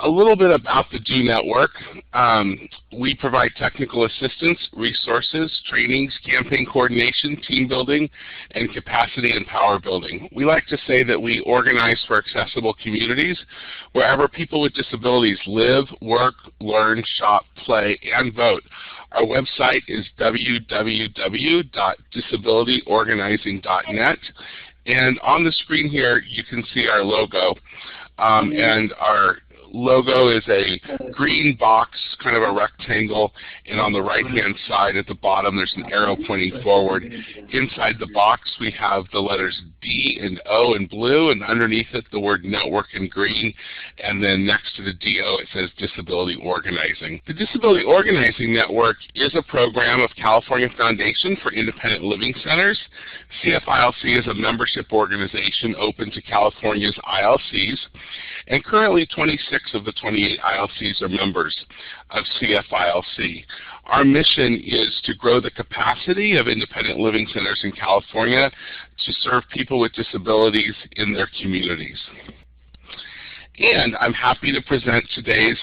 A little bit about the DO Network. We provide technical assistance, resources, trainings, campaign coordination, team building, and capacity and power building. We like to say that we organize for accessible communities wherever people with disabilities live, work, learn, shop, play, and vote. Our website is www.disabilityorganizing.net. And on the screen here, you can see our logo. And our logo is a green box, kind of a rectangle, and on the right-hand side at the bottom there's an arrow pointing forward. Inside the box we have the letters D and O in blue, and underneath it the word network in green, and then next to the DO it says Disability Organizing. The Disability Organizing Network is a program of California Foundation for Independent Living Centers. CFILC is a membership organization open to California's ILCs, and currently 26 of the 28 ILCs are members of CFILC. Our mission is to grow the capacity of independent living centers in California to serve people with disabilities in their communities. And I'm happy to present today's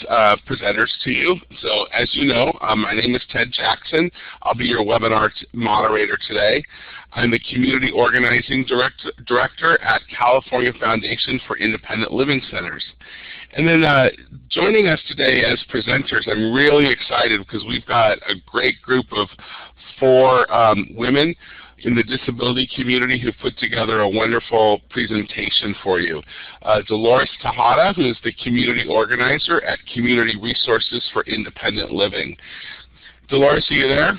presenters to you. So as you know, my name is Ted Jackson. I'll be your webinar moderator today. I'm the Community Organizing Director at California Foundation for Independent Living Centers. And then joining us today as presenters, I'm really excited because we've got a great group of 4 women in the disability community who put together a wonderful presentation for you. Dolores Tejada, who is the community organizer at Community Resources for Independent Living. Dolores, are you there?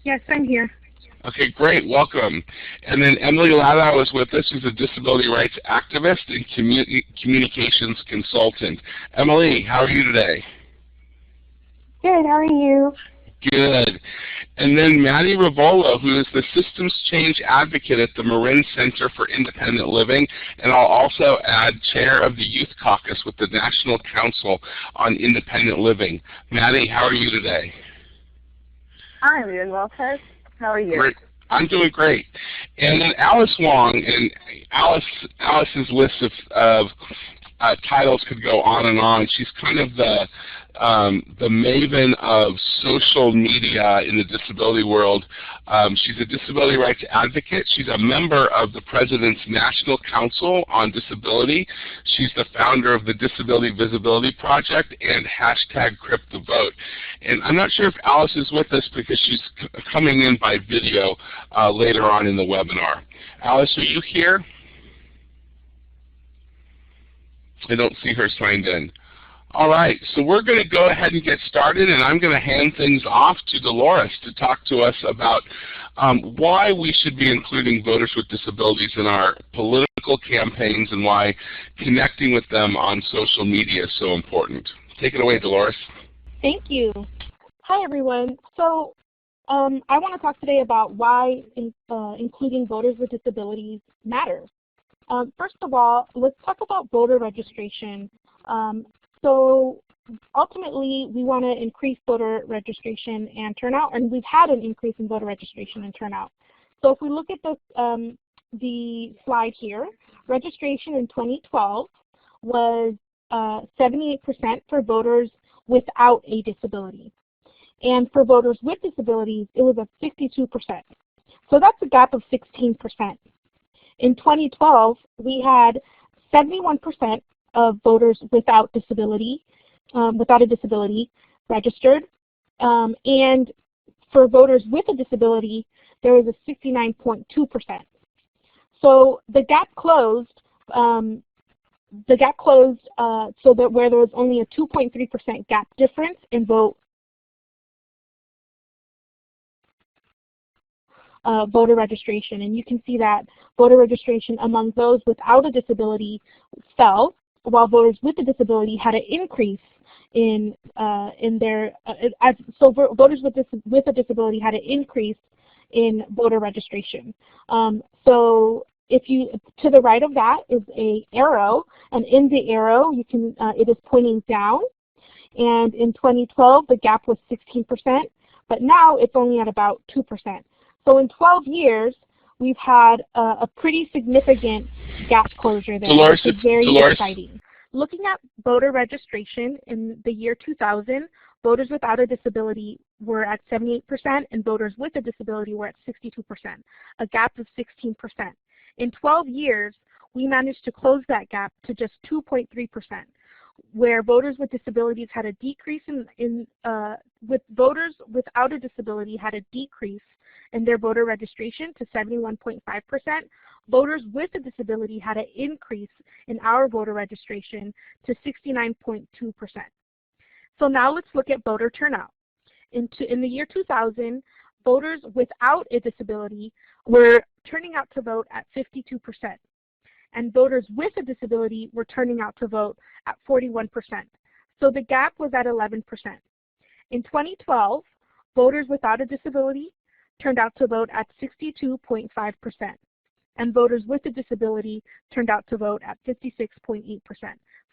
Yes, I'm here. Okay, great, welcome. And then Emily Ladau is with us, who's a disability rights activist and communications consultant. Emily, how are you today? Good, how are you? Good. And then Maddy Ruvolo, who is the Systems Change Advocate at the Marin Center for Independent Living, and I'll also add Chair of the Youth Caucus with the National Council on Independent Living. Maddy, how are you today? I'm doing well, Ted. How are you? Great. I'm doing great. And then Alice Wong, and Alice's list of titles could go on and on. She's kind of the maven of social media in the disability world. She's a disability rights advocate. She's a member of the President's National Council on Disability. She's the founder of the Disability Visibility Project and #CryptTheVote. And I'm not sure if Alice is with us because she's coming in by video later on in the webinar. Alice, are you here? I don't see her signed in. All right, so we're going to go ahead and get started, and I'm going to hand things off to Dolores to talk to us about why we should be including voters with disabilities in our political campaigns and why connecting with them on social media is so important. Take it away, Dolores. Thank you. Hi, everyone. So I want to talk today about why including voters with disabilities matters. First of all, let's talk about voter registration. So ultimately, we want to increase voter registration and turnout, and we've had an increase in voter registration and turnout. So if we look at the slide here, registration in 2012 was 78% for voters without a disability. And for voters with disabilities, it was at 62%. So that's a gap of 16%. In 2012, we had 71% of voters without a disability registered, and for voters with a disability, there was a 69.2%. So the gap closed. So that where there was only a 2.3% gap difference in voter registration, and you can see that voter registration among those without a disability fell, while voters with a disability had an increase in their voters with a disability had an increase in voter registration. So if you to the right of that is a arrow, and in the arrow you can it is pointing down. And in 2012 the gap was 16%, but now it's only at about 2%. So in 12 years we've had a pretty significant gap closure there, Dolores, which is very Dolores. exciting. Looking at voter registration in the year 2000, voters without a disability were at 78% and voters with a disability were at 62%, a gap of 16%. In 12 years, we managed to close that gap to just 2.3%, where voters with disabilities had a decrease with voters without a disability had a decrease in their voter registration to 71.5%. Voters with a disability had an increase in our voter registration to 69.2%. So now let's look at voter turnout. In the year 2000, voters without a disability were turning out to vote at 52%, and voters with a disability were turning out to vote at 41%. So the gap was at 11%. In 2012, voters without a disability turned out to vote at 62.5%, and voters with a disability turned out to vote at 56.8%.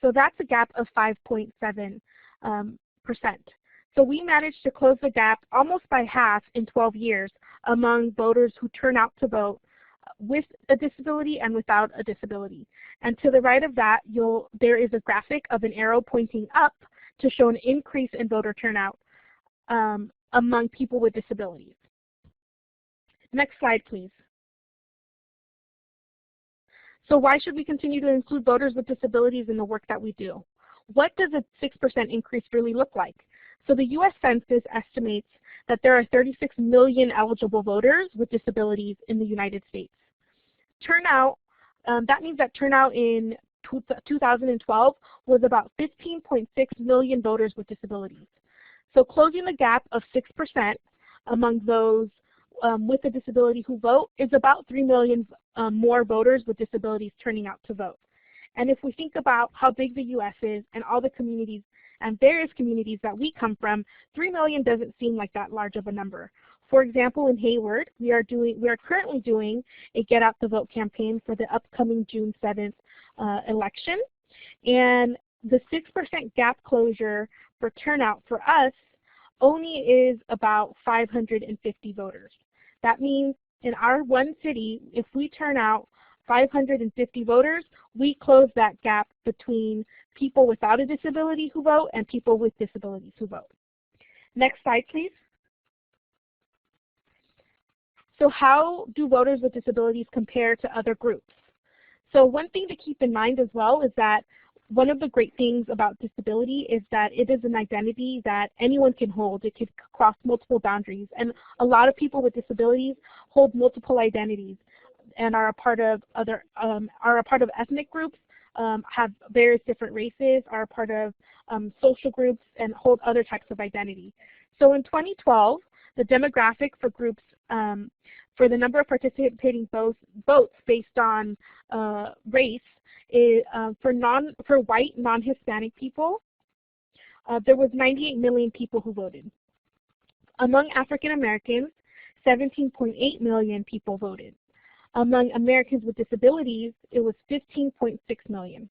So that's a gap of 5.7%. So we managed to close the gap almost by half in 12 years among voters who turn out to vote with a disability and without a disability. And to the right of that, there is a graphic of an arrow pointing up to show an increase in voter turnout among people with disabilities. Next slide, please. So why should we continue to include voters with disabilities in the work that we do? What does a 6% increase really look like? So the U.S. Census estimates that there are 36 million eligible voters with disabilities in the United States. Turnout, that means that turnout in 2012 was about 15.6 million voters with disabilities. So closing the gap of 6% among those with a disability who vote is about 3 million more voters with disabilities turning out to vote. And if we think about how big the U.S. is and all the communities and various communities that we come from, 3 million doesn't seem like that large of a number. For example, in Hayward, we are currently doing a Get Out the Vote campaign for the upcoming June 7th election. And the 6% gap closure for turnout for us only is about 550 voters. That means in our one city, if we turn out 550 voters, we close that gap between people without a disability who vote and people with disabilities who vote. Next slide, please. So how do voters with disabilities compare to other groups? So one thing to keep in mind as well is that one of the great things about disability is that it is an identity that anyone can hold. It can cross multiple boundaries. And a lot of people with disabilities hold multiple identities and are a part of ethnic groups, have various different races, are a part of social groups, and hold other types of identity. So in 2012, the demographic for groups for the number of participating votes based on race is, for white non-Hispanic people, there was 98 million people who voted. Among African Americans, 17.8 million people voted. Among Americans with disabilities, it was 15.6 million.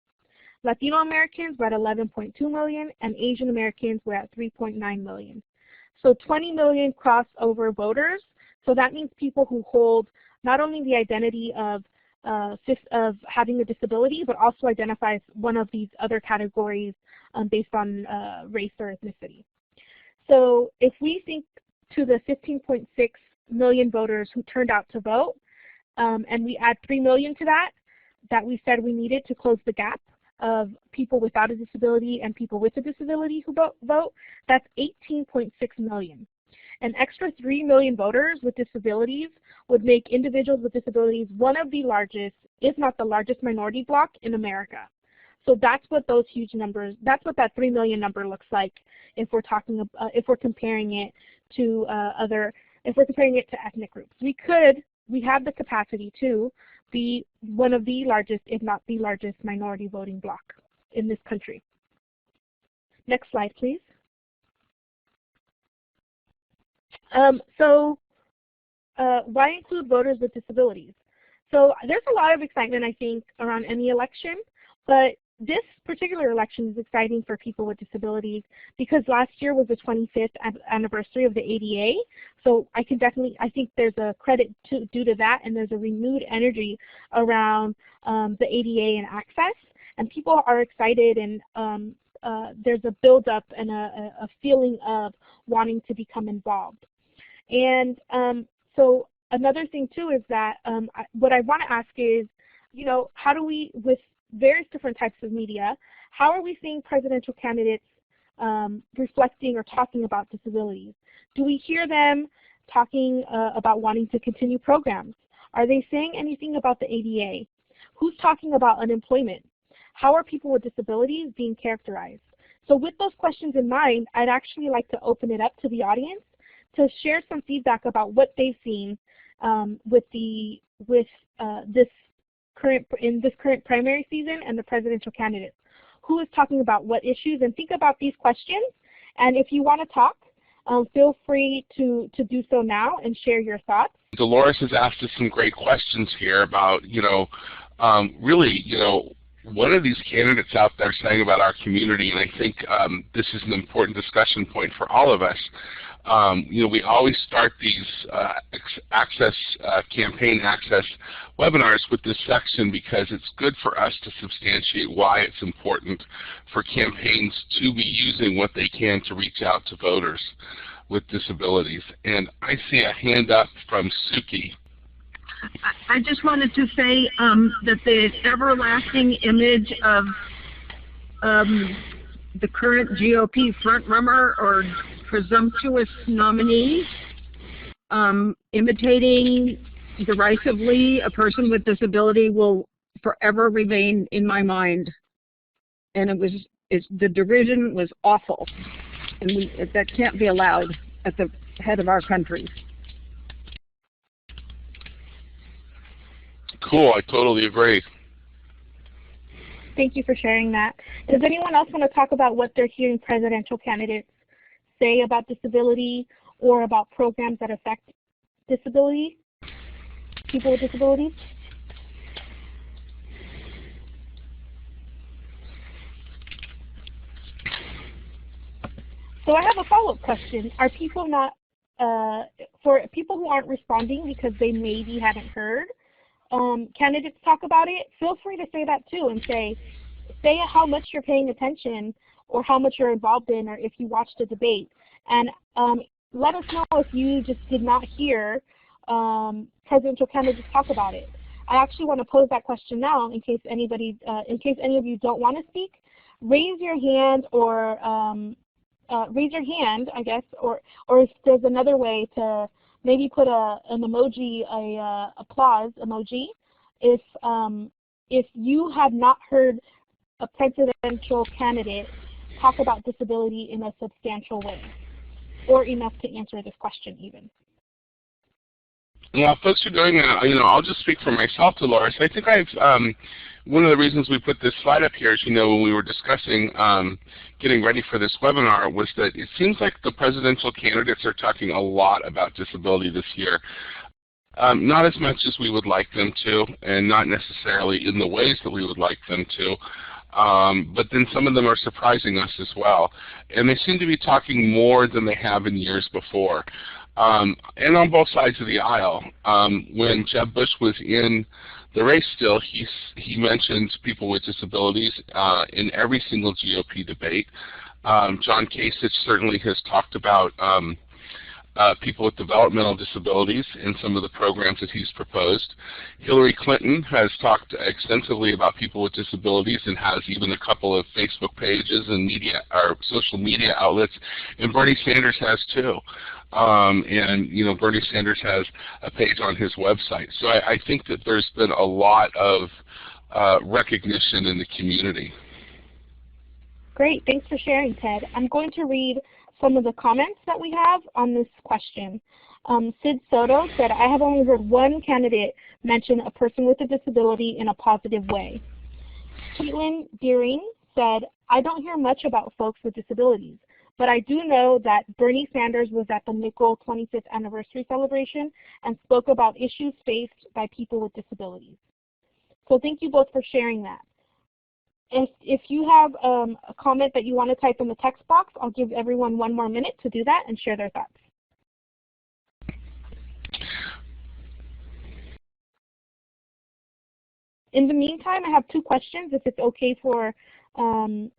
Latino Americans were at 11.2 million, and Asian Americans were at 3.9 million. So 20 million crossover voters. So that means people who hold not only the identity of having a disability, but also identifies one of these other categories based on race or ethnicity. So if we think to the 15.6 million voters who turned out to vote, and we add 3 million to that we said we needed to close the gap of people without a disability and people with a disability who vote, that's 18.6 million. An extra 3 million voters with disabilities would make individuals with disabilities one of the largest, if not the largest, minority bloc in America. So that's what those huge numbers, that's what that 3 million number looks like if we're talking, if we're comparing it to ethnic groups. We have the capacity to be one of the largest, if not the largest, minority voting bloc in this country. Next slide, please. Why include voters with disabilities? So there's a lot of excitement, I think, around any election, but this particular election is exciting for people with disabilities because last year was the 25th anniversary of the ADA. So I think there's a credit due to that, and there's a renewed energy around the ADA and access. And people are excited, and there's a buildup and a feeling of wanting to become involved. And so another thing too is that what I want to ask is, how do we, with various different types of media, how are we seeing presidential candidates reflecting or talking about disabilities? Do we hear them talking about wanting to continue programs? Are they saying anything about the ADA? Who's talking about unemployment? How are people with disabilities being characterized? So with those questions in mind, I'd actually like to open it up to the audience to share some feedback about what they've seen with this current primary season and the presidential candidates. Who is talking about what issues? And think about these questions. And if you want to talk, feel free to do so now and share your thoughts. Dolores has asked us some great questions here about, really, what are these candidates out there saying about our community? And I think this is an important discussion point for all of us. We always start these campaign access webinars with this section because it's good for us to substantiate why it's important for campaigns to be using what they can to reach out to voters with disabilities. And I see a hand up from Suki. I just wanted to say that the everlasting image of the current GOP frontrunner or presumptuous nominee imitating derisively a person with disability will forever remain in my mind. And the derision was awful, and that can't be allowed at the head of our country. Cool, I totally agree. Thank you for sharing that. Does anyone else want to talk about what they're hearing presidential candidates say about disability or about programs that affect disability, people with disabilities? So I have a follow-up question. Are people not, for people who aren't responding because they maybe haven't heard, candidates talk about it, feel free to say that too and say how much you're paying attention or how much you're involved in, or if you watched a debate. And let us know if you just did not hear presidential candidates talk about it. I actually want to pose that question now in case any of you don't want to speak. Raise your hand, or I guess, or if there's another way to maybe put an emoji, applause emoji, if you have not heard a presidential candidate talk about disability in a substantial way, or enough to answer this question even. Well, folks are doing that. I'll just speak for myself, Dolores. I think one of the reasons we put this slide up here is, when we were discussing getting ready for this webinar, was that it seems like the presidential candidates are talking a lot about disability this year. Not as much as we would like them to, and not necessarily in the ways that we would like them to. But then some of them are surprising us as well. And they seem to be talking more than they have in years before. And on both sides of the aisle. When Jeb Bush was in the race still, he mentioned people with disabilities in every single GOP debate. John Kasich certainly has talked about people with developmental disabilities in some of the programs that he's proposed. Hillary Clinton has talked extensively about people with disabilities and has even a couple of Facebook pages and social media outlets, and Bernie Sanders has too. And Bernie Sanders has a page on his website. So I think that there's been a lot of recognition in the community. Great, thanks for sharing, Ted. I'm going to read some of the comments that we have on this question. Sid Soto said, I have only heard one candidate mention a person with a disability in a positive way. Caitlin Deering said, I don't hear much about folks with disabilities, but I do know that Bernie Sanders was at the Nickel 25th anniversary celebration and spoke about issues faced by people with disabilities. So thank you both for sharing that. If you have a comment that you want to type in the text box, I'll give everyone 1 more minute to do that and share their thoughts. In the meantime, I have 2 questions, if it's okay for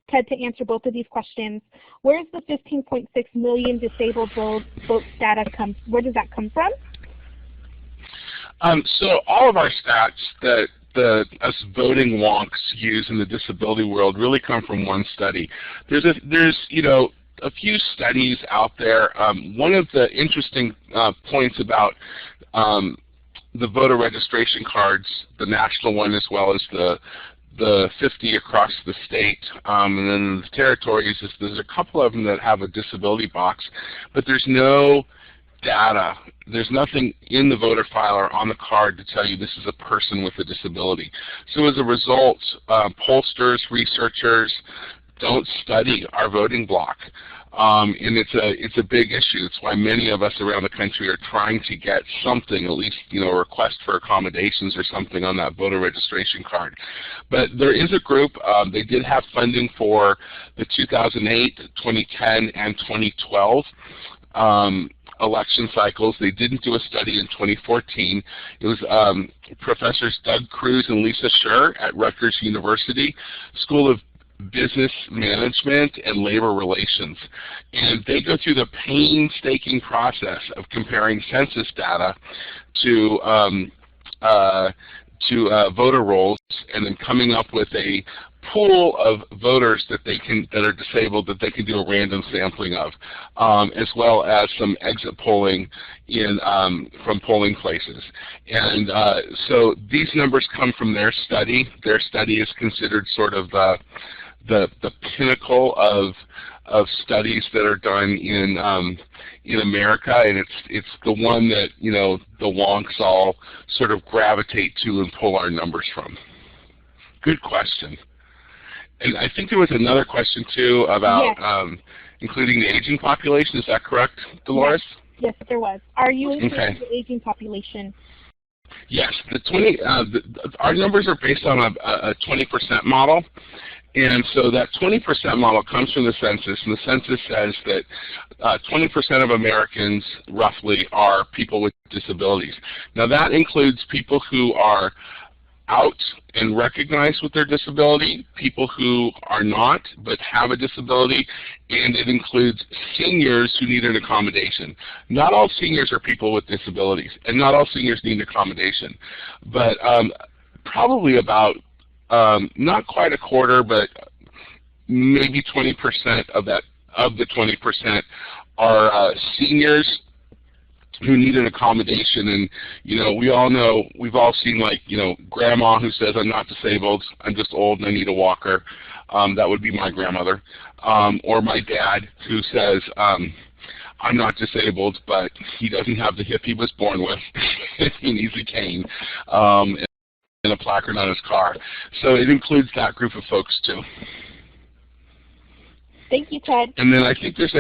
Ted to answer both of these questions. Where does the 15.6 million disabled vote data come? Where does that come from? So all of our stats that us voting wonks use in the disability world really come from one study. There's a few studies out there. One of the interesting points about the voter registration cards, the national one as well as the 50 across the state, and then the territories, is there's a couple of them that have a disability box, but there's no data. There's nothing in the voter file or on the card to tell you this is a person with a disability. So as a result, pollsters, researchers don't study our voting block. And it's a big issue. It's why many of us around the country are trying to get something, at least a request for accommodations or something on that voter registration card. But there is a group. They did have funding for the 2008, 2010, and 2012 election cycles. They didn't do a study in 2014. It was Professors Doug Cruz and Lisa Scher at Rutgers University School of Business Management and Labor Relations. And they go through the painstaking process of comparing census data to voter rolls and then coming up with a pool of voters that are disabled that they can do a random sampling of, as well as some exit polling from polling places. And so these numbers come from their study. Their study is considered sort of the pinnacle of studies that are done in America, and it's the one that the wonks all sort of gravitate to and pull our numbers from. Good question. And I think there was another question too about yes. Including the aging population. Is that correct, Dolores? Yes, there was. Are you including the aging population? Yes. Our numbers are based on a 20% model. And so that 20% model comes from the census, and the census says that 20% of Americans, roughly, are people with disabilities. Now that includes people who are out and recognized with their disability, people who are not but have a disability, and it includes seniors who need an accommodation. Not all seniors are people with disabilities, and not all seniors need accommodation. But probably about not quite a quarter, but maybe 20% of the 20% are seniors who need an accommodation. And we all know, we've all seen, like, grandma who says, I'm not disabled, I'm just old and I need a walker. That would be my grandmother. Or my dad who says, I'm not disabled, but he doesn't have the hip he was born with. He needs a cane. And a placard on his car. So it includes that group of folks too. Thank you, Ted. And then I think there's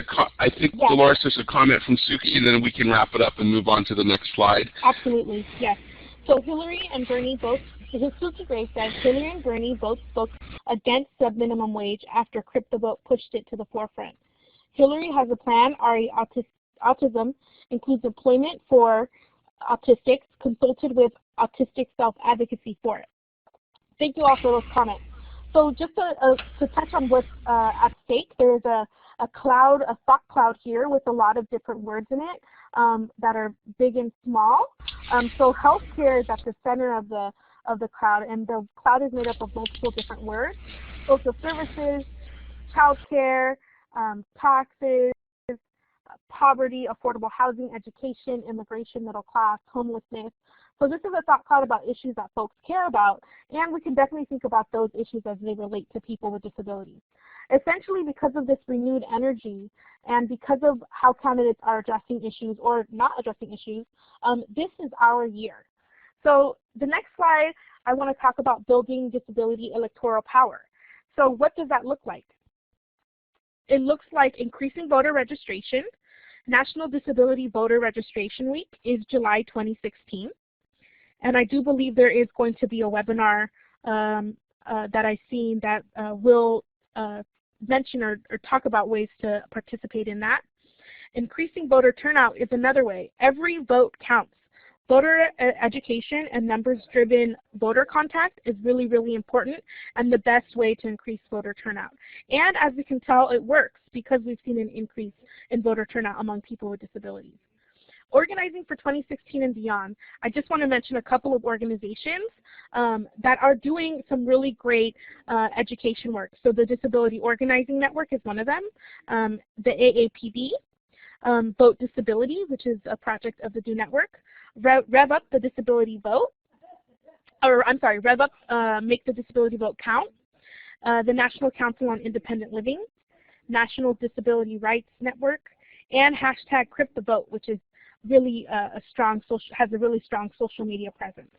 Dolores, there's a comment from Suki, and then we can wrap it up and move on to the next slide. Absolutely, yes. So Hillary and Bernie both, Suki Gray says, Hillary and Bernie both spoke against sub-minimum wage after Crip the Vote pushed it to the forefront. Hillary has a plan. Autism includes employment for autistics, consulted with autistic self-advocacy for it. Thank you all for those comments. So just to touch on what's at stake, there is a thought cloud here with a lot of different words in it that are big and small. So healthcare is at the center of the cloud, and the cloud is made up of multiple different words: social services, childcare, taxes, poverty, affordable housing, education, immigration, middle class, homelessness. So this is a thought cloud about issues that folks care about, and we can definitely think about those issues as they relate to people with disabilities. Essentially, because of this renewed energy and because of how candidates are addressing issues or not addressing issues, this is our year. So the next slide, I want to talk about building disability electoral power. So what does that look like? It looks like increasing voter registration. National Disability Voter Registration Week is July 2016. And I do believe there is going to be a webinar that I've seen that will mention or talk about ways to participate in that. Increasing voter turnout is another way. Every vote counts. Voter education and numbers-driven voter contact is really, really important and the best way to increase voter turnout. And as we can tell, it works because we've seen an increase in voter turnout among people with disabilities. Organizing for 2016 and beyond, I just want to mention a couple of organizations that are doing some really great education work. So the Disability Organizing Network is one of them, the AAPD, Vote Disability, which is a project of the DO Network, Rev Up the Disability Vote, or I'm sorry, Rev Up Make the Disability Vote Count, the National Council on Independent Living, National Disability Rights Network, and hashtag #CryptTheVote, which is really has a really strong social media presence.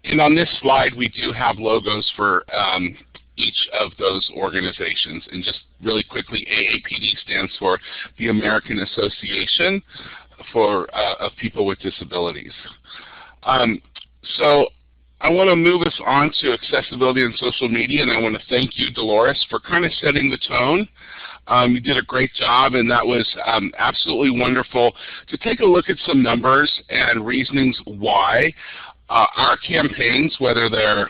And on this slide, we do have logos for each of those organizations. And just really quickly, AAPD stands for the American Association of People with Disabilities. So I want to move us on to accessibility and social media, and I want to thank you, Dolores, for kind of setting the tone. You did a great job, and that was absolutely wonderful to take a look at some numbers and reasonings why our campaigns, whether they're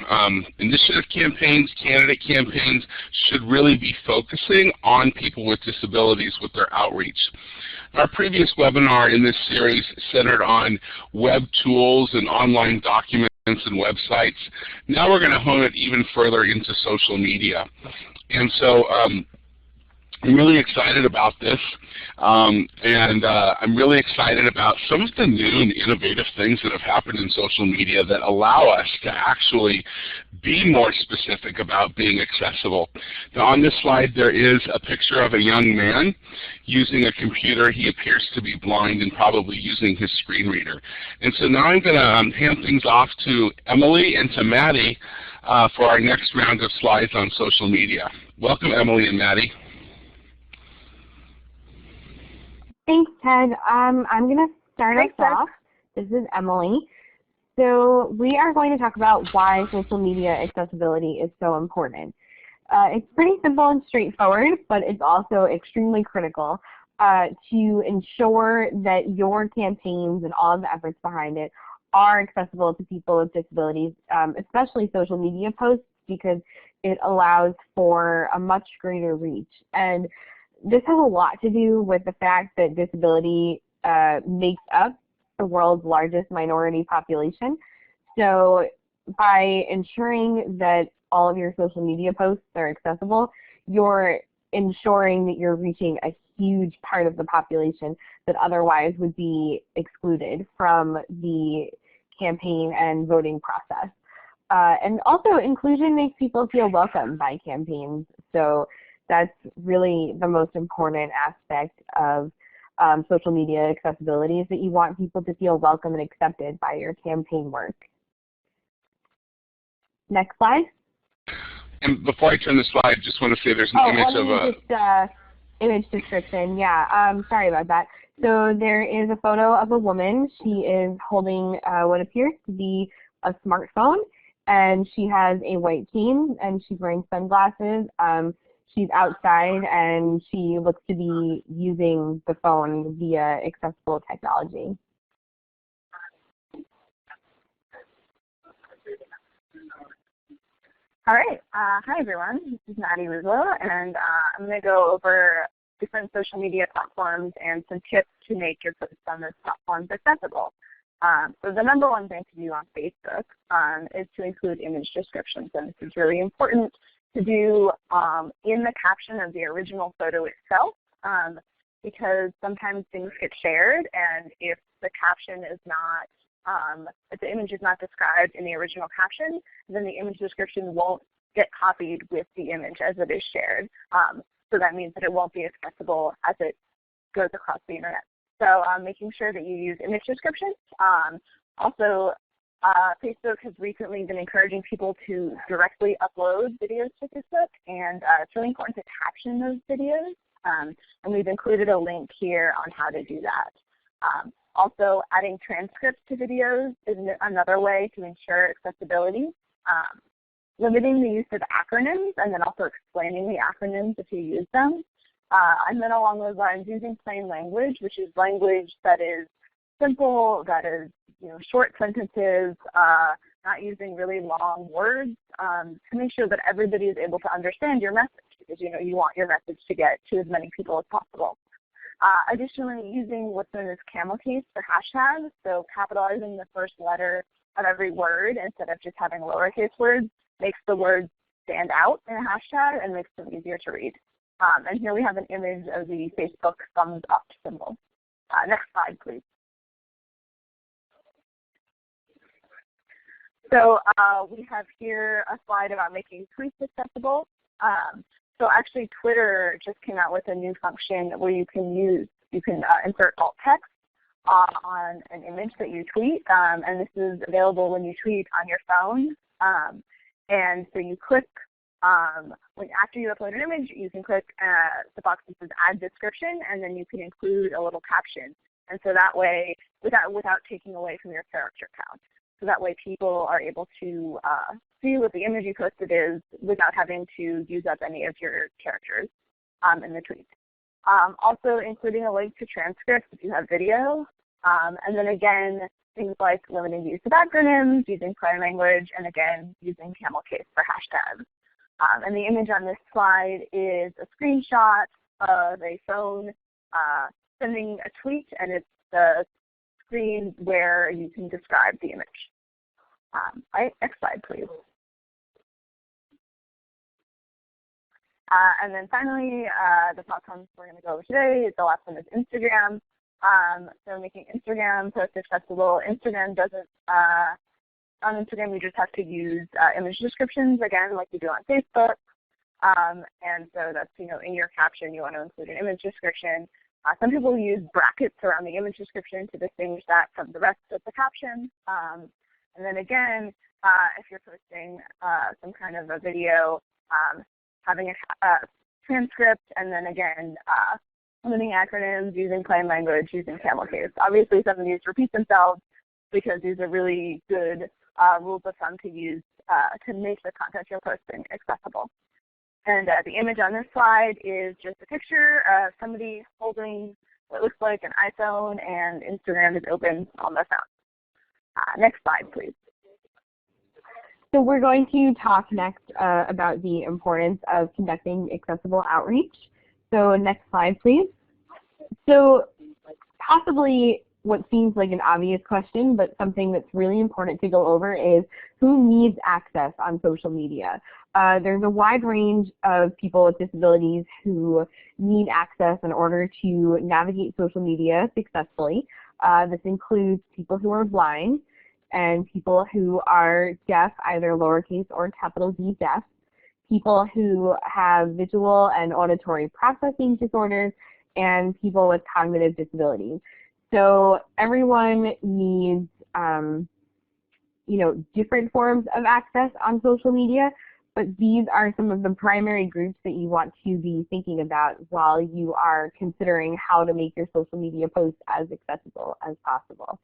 initiative campaigns, candidate campaigns, should really be focusing on people with disabilities with their outreach. Our previous webinar in this series centered on web tools and online documents and websites. Now we're going to hone it even further into social media. And so I'm really excited about this, and I'm really excited about some of the new and innovative things that have happened in social media that allow us to actually be more specific about being accessible. Now on this slide there is a picture of a young man using a computer. He appears to be blind and probably using his screen reader. And so now I'm going to hand things off to Emily and to Maddy for our next round of slides on social media. Welcome, Emily and Maddy. Thanks, Ted. I'm going to start us off. This is Emily. So we are going to talk about why social media accessibility is so important. It's pretty simple and straightforward, but it's also extremely critical to ensure that your campaigns and all of the efforts behind it are accessible to people with disabilities, especially social media posts, because it allows for a much greater reach. And this has a lot to do with the fact that disability makes up the world's largest minority population. So by ensuring that all of your social media posts are accessible, you're ensuring that you're reaching a huge part of the population that otherwise would be excluded from the campaign and voting process. And also, inclusion makes people feel welcome by campaigns. So that's really the most important aspect of social media accessibility, is that you want people to feel welcome and accepted by your campaign work. Next slide. And before I turn the slide, just want to say there's an image of a... image description, yeah, sorry about that. So there is a photo of a woman. She is holding what appears to be a smartphone, and she has a white cane, and she's wearing sunglasses. She's outside, and she looks to be using the phone via accessible technology. All right. Hi, everyone. This is Maddy Ruvolo, and I'm going to go over different social media platforms and some tips to make your posts on those platforms accessible. So the number one thing to do on Facebook is to include image descriptions, and this is really important to do in the caption of the original photo itself, because sometimes things get shared, and if the caption is not, if the image is not described in the original caption, then the image description won't get copied with the image as it is shared. So that means that it won't be accessible as it goes across the internet. So making sure that you use image descriptions. Also, Facebook has recently been encouraging people to directly upload videos to Facebook, and it's really important to caption those videos. And we've included a link here on how to do that. Also, adding transcripts to videos is another way to ensure accessibility. Limiting the use of acronyms and then also explaining the acronyms if you use them. And then along those lines, using plain language, which is language that is simple, that is short sentences, not using really long words, to make sure that everybody is able to understand your message, because you want your message to get to as many people as possible. Additionally, using what's known as camel case for hashtags, so capitalizing the first letter of every word instead of just having lowercase words makes the words stand out in a hashtag and makes them easier to read. And here we have an image of the Facebook thumbs up symbol. Next slide, please. So we have here a slide about making tweets accessible. So actually Twitter just came out with a new function where you can insert alt text on an image that you tweet, and this is available when you tweet on your phone. And so you click, after you upload an image, you can click the box that says add description, and then you can include a little caption. And so that way, without taking away from your character count. So that way people are able to see what the image you posted is without having to use up any of your characters in the tweet. Also including a link to transcripts if you have video. And then again, things like limiting the use of acronyms, using plain language, and again, using camel case for hashtags. And the image on this slide is a screenshot of a phone sending a tweet, and it's the screen where you can describe the image. Right, next slide, please. And then finally, the platforms we're going to go over today, the last one is Instagram. So making Instagram posts accessible. Instagram doesn't, on Instagram you just have to use image descriptions, again, like you do on Facebook. And so that's, in your caption you want to include an image description. Some people use brackets around the image description to distinguish that from the rest of the caption. And then again, if you're posting some kind of a video, having a transcript, and then again, limiting acronyms, using plain language, using camel case. Obviously, some of these repeat themselves because these are really good rules of thumb to use to make the content you're posting accessible. And the image on this slide is just a picture of somebody holding what looks like an iPhone, and Instagram is open on their phone. Next slide, please. So we're going to talk next about the importance of conducting accessible outreach. So next slide, please. So possibly what seems like an obvious question, but something that's really important to go over is who needs access on social media. There's a wide range of people with disabilities who need access in order to navigate social media successfully. This includes people who are blind and people who are deaf, either lowercase or capital D deaf, people who have visual and auditory processing disorders, and people with cognitive disabilities. So everyone needs, different forms of access on social media, but these are some of the primary groups that you want to be thinking about while you are considering how to make your social media posts as accessible as possible.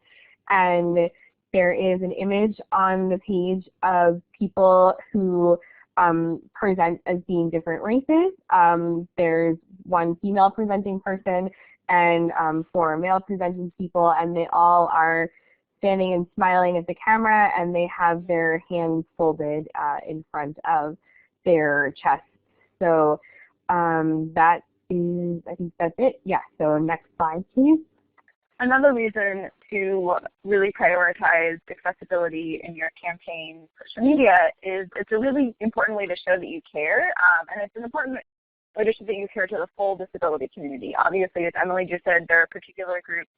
And there is an image on the page of people who present as being different races. There's one female presenting person and 4 male presenting people, and they all are standing and smiling at the camera, and they have their hands folded in front of their chests. So that is, I think that's it. Yeah, so next slide, please. Another reason to really prioritize accessibility in your campaign social media is it's a really important way to show that you care, and it's an important way to show that you care to the full disability community. Obviously, as Emily just said, there are particular groups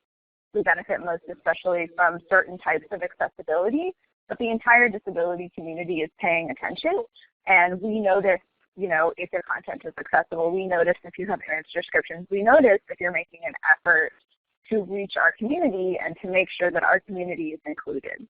who benefit most especially from certain types of accessibility, but the entire disability community is paying attention, and we notice, if your content is accessible. We notice if you have image descriptions. We notice if you're making an effort to reach our community and to make sure that our community is included.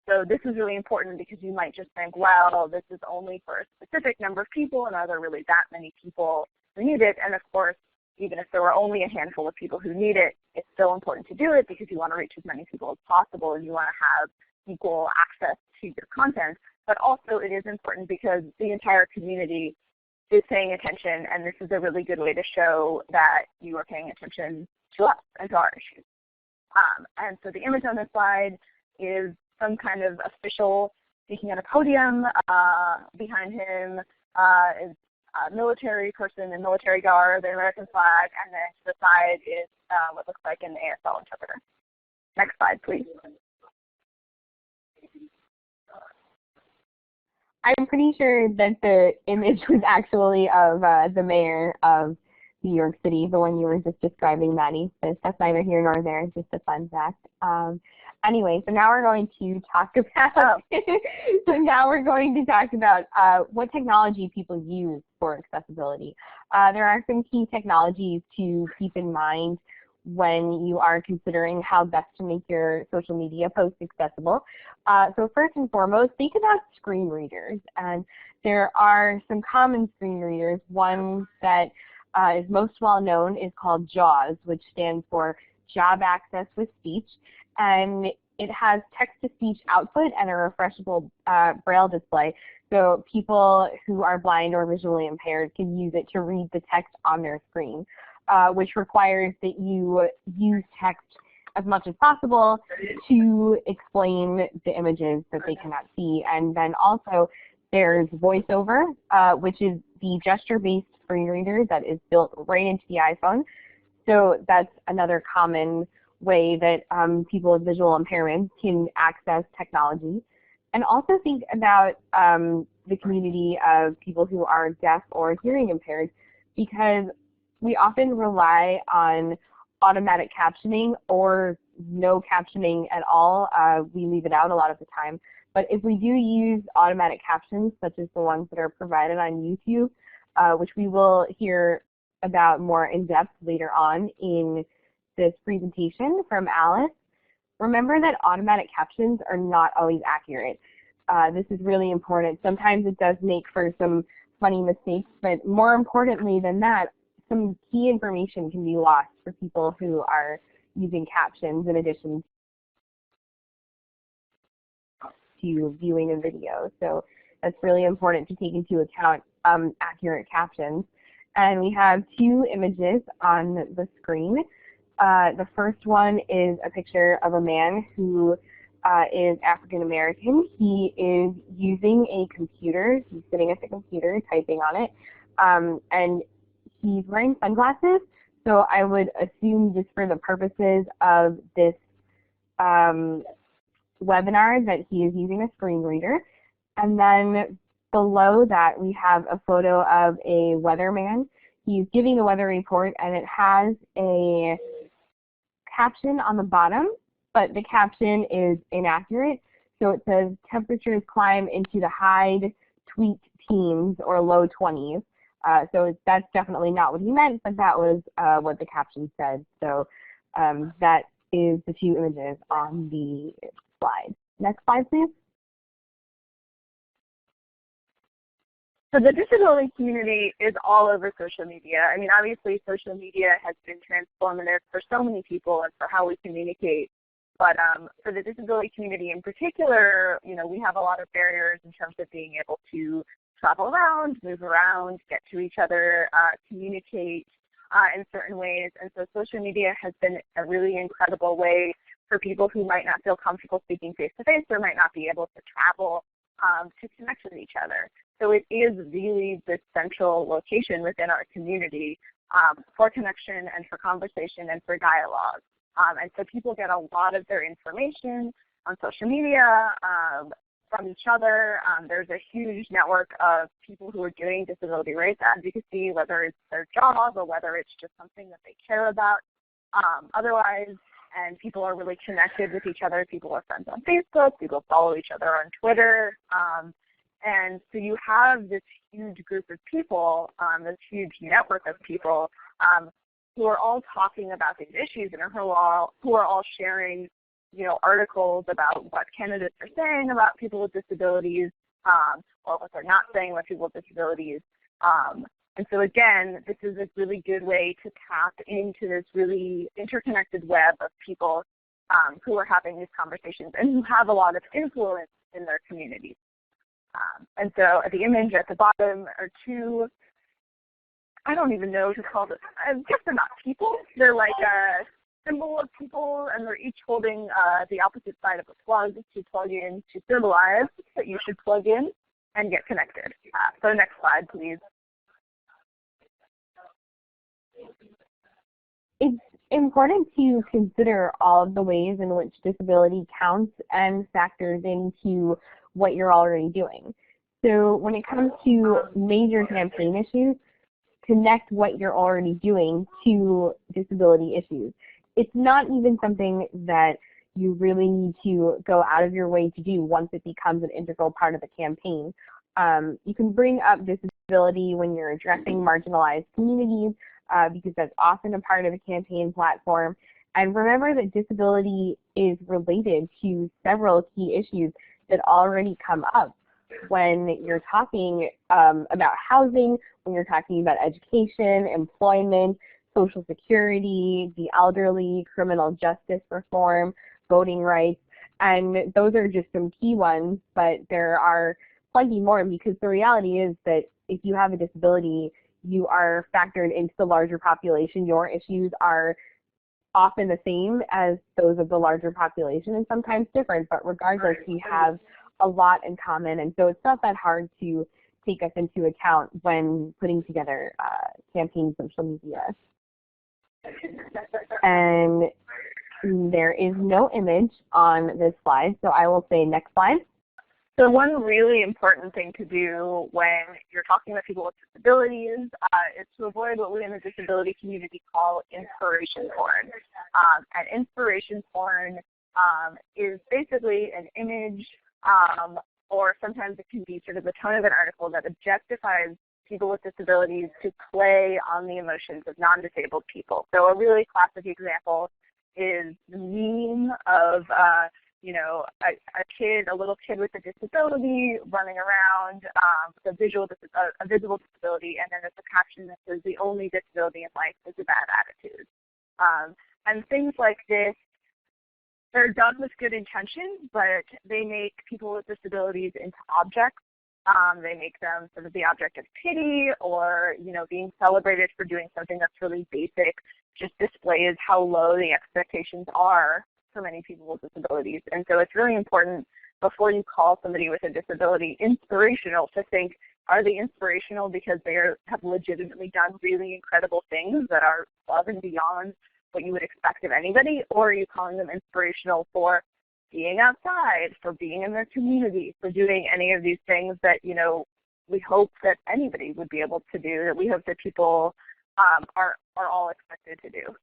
So this is really important because you might just think, well, this is only for a specific number of people, and are there really that many people who need it? And of course, even if there were only a handful of people who need it, it's still important to do it because you want to reach as many people as possible and you want to have equal access to your content. But also it is important because the entire community is paying attention, and this is a really good way to show that you are paying attention to us and to our issues. And so the image on this slide is some kind of official speaking at a podium. Behind him is a military person in military garb, the American flag, and then to the side is what looks like an ASL interpreter. Next slide, please. I'm pretty sure that the image was actually of the mayor of New York City, the one you were just describing, Maddy. But that's neither here nor there, just a fun fact. Anyway, so now we're going to talk about what technology people use for accessibility. There are some key technologies to keep in mind when you are considering how best to make your social media posts accessible. So first and foremost, think about screen readers. And there are some common screen readers. One that is most well known is called JAWS, which stands for Job Access with Speech. And it has text-to-speech output and a refreshable braille display. So people who are blind or visually impaired can use it to read the text on their screen, which requires that you use text as much as possible to explain the images that they cannot see. And then also there's VoiceOver, which is the gesture-based screen reader that is built right into the iPhone. So that's another common way that people with visual impairments can access technology. And also think about the community of people who are deaf or hearing impaired, because we often rely on automatic captioning or no captioning at all. We leave it out a lot of the time. But if we do use automatic captions, such as the ones that are provided on YouTube, which we will hear about more in depth later on in this presentation from Alice, remember that automatic captions are not always accurate. This is really important. Sometimes it does make for some funny mistakes, but more importantly than that, some key information can be lost for people who are using captions in addition to viewing a video. So that's really important to take into account accurate captions. And we have two images on the screen. The first one is a picture of a man who is African American. He is using a computer. He's sitting at the computer typing on it. And he's wearing sunglasses. So I would assume, just for the purposes of this webinar, that he is using a screen reader. And then below that, we have a photo of a weatherman. He's giving the weather report, and it has a caption on the bottom, but the caption is inaccurate. So it says temperatures climb into the high tweet teens or low 20s. So that's definitely not what he meant, but that was what the caption said. So that is the two images on the slide. Next slide, please. So the disability community is all over social media. I mean, obviously social media has been transformative for so many people and for how we communicate. But for the disability community in particular, you know, we have a lot of barriers in terms of being able to travel around, move around, get to each other, communicate in certain ways. And so social media has been a really incredible way for people who might not feel comfortable speaking face-to-face or might not be able to travel to connect with each other. So it is really the central location within our community for connection and for conversation and for dialogue. And so people get a lot of their information on social media from each other. There's a huge network of people who are doing disability rights advocacy, whether it's their job or whether it's just something that they care about otherwise. And people are really connected with each other. People are friends on Facebook. People follow each other on Twitter. And so you have this huge group of people, this huge network of people who are all talking about these issues and who are all sharing, you know, articles about what candidates are saying about people with disabilities or what they're not saying about people with disabilities. And so again, this is a really good way to tap into this really interconnected web of people who are having these conversations and who have a lot of influence in their communities. And so the image at the bottom are two, I don't even know what to call this. I guess they're not people. They're like a symbol of people, and they're each holding the opposite side of a plug to plug in to symbolize that you should plug in and get connected. So next slide, please. It's important to consider all of the ways in which disability counts and factors into what you're already doing. So when it comes to major campaign issues, connect what you're already doing to disability issues. It's not even something that you really need to go out of your way to do once it becomes an integral part of the campaign. You can bring up disability when you're addressing marginalized communities because that's often a part of a campaign platform. And remember that disability is related to several key issues that already come up when you're talking about housing, when you're talking about education, employment, social security, the elderly, criminal justice reform, voting rights, and those are just some key ones, but there are plenty more because the reality is that if you have a disability, you are factored into the larger population. Your issues are often the same as those of the larger population and sometimes different, but regardless, we have a lot in common, and so it's not that hard to take us into account when putting together campaign social media. And there is no image on this slide, so I will say next slide. So one really important thing to do when you're talking with people with disabilities is to avoid what we in the disability community call inspiration porn. And inspiration porn is basically an image or sometimes it can be sort of the tone of an article that objectifies people with disabilities to play on the emotions of non-disabled people. So a really classic example is the meme of a little kid with a disability running around with a visible disability, and then there's a caption that says the only disability in life is a bad attitude. And things like this, they're done with good intention, but they make people with disabilities into objects. They make them sort of the object of pity, or being celebrated for doing something that's really basic just displays how low the expectations are for many people with disabilities. And so it's really important before you call somebody with a disability inspirational to think, are they inspirational because they have legitimately done really incredible things that are above and beyond what you would expect of anybody, or are you calling them inspirational for being outside, for being in their community, for doing any of these things that we hope that anybody would be able to do, that we hope that people are all expected to do.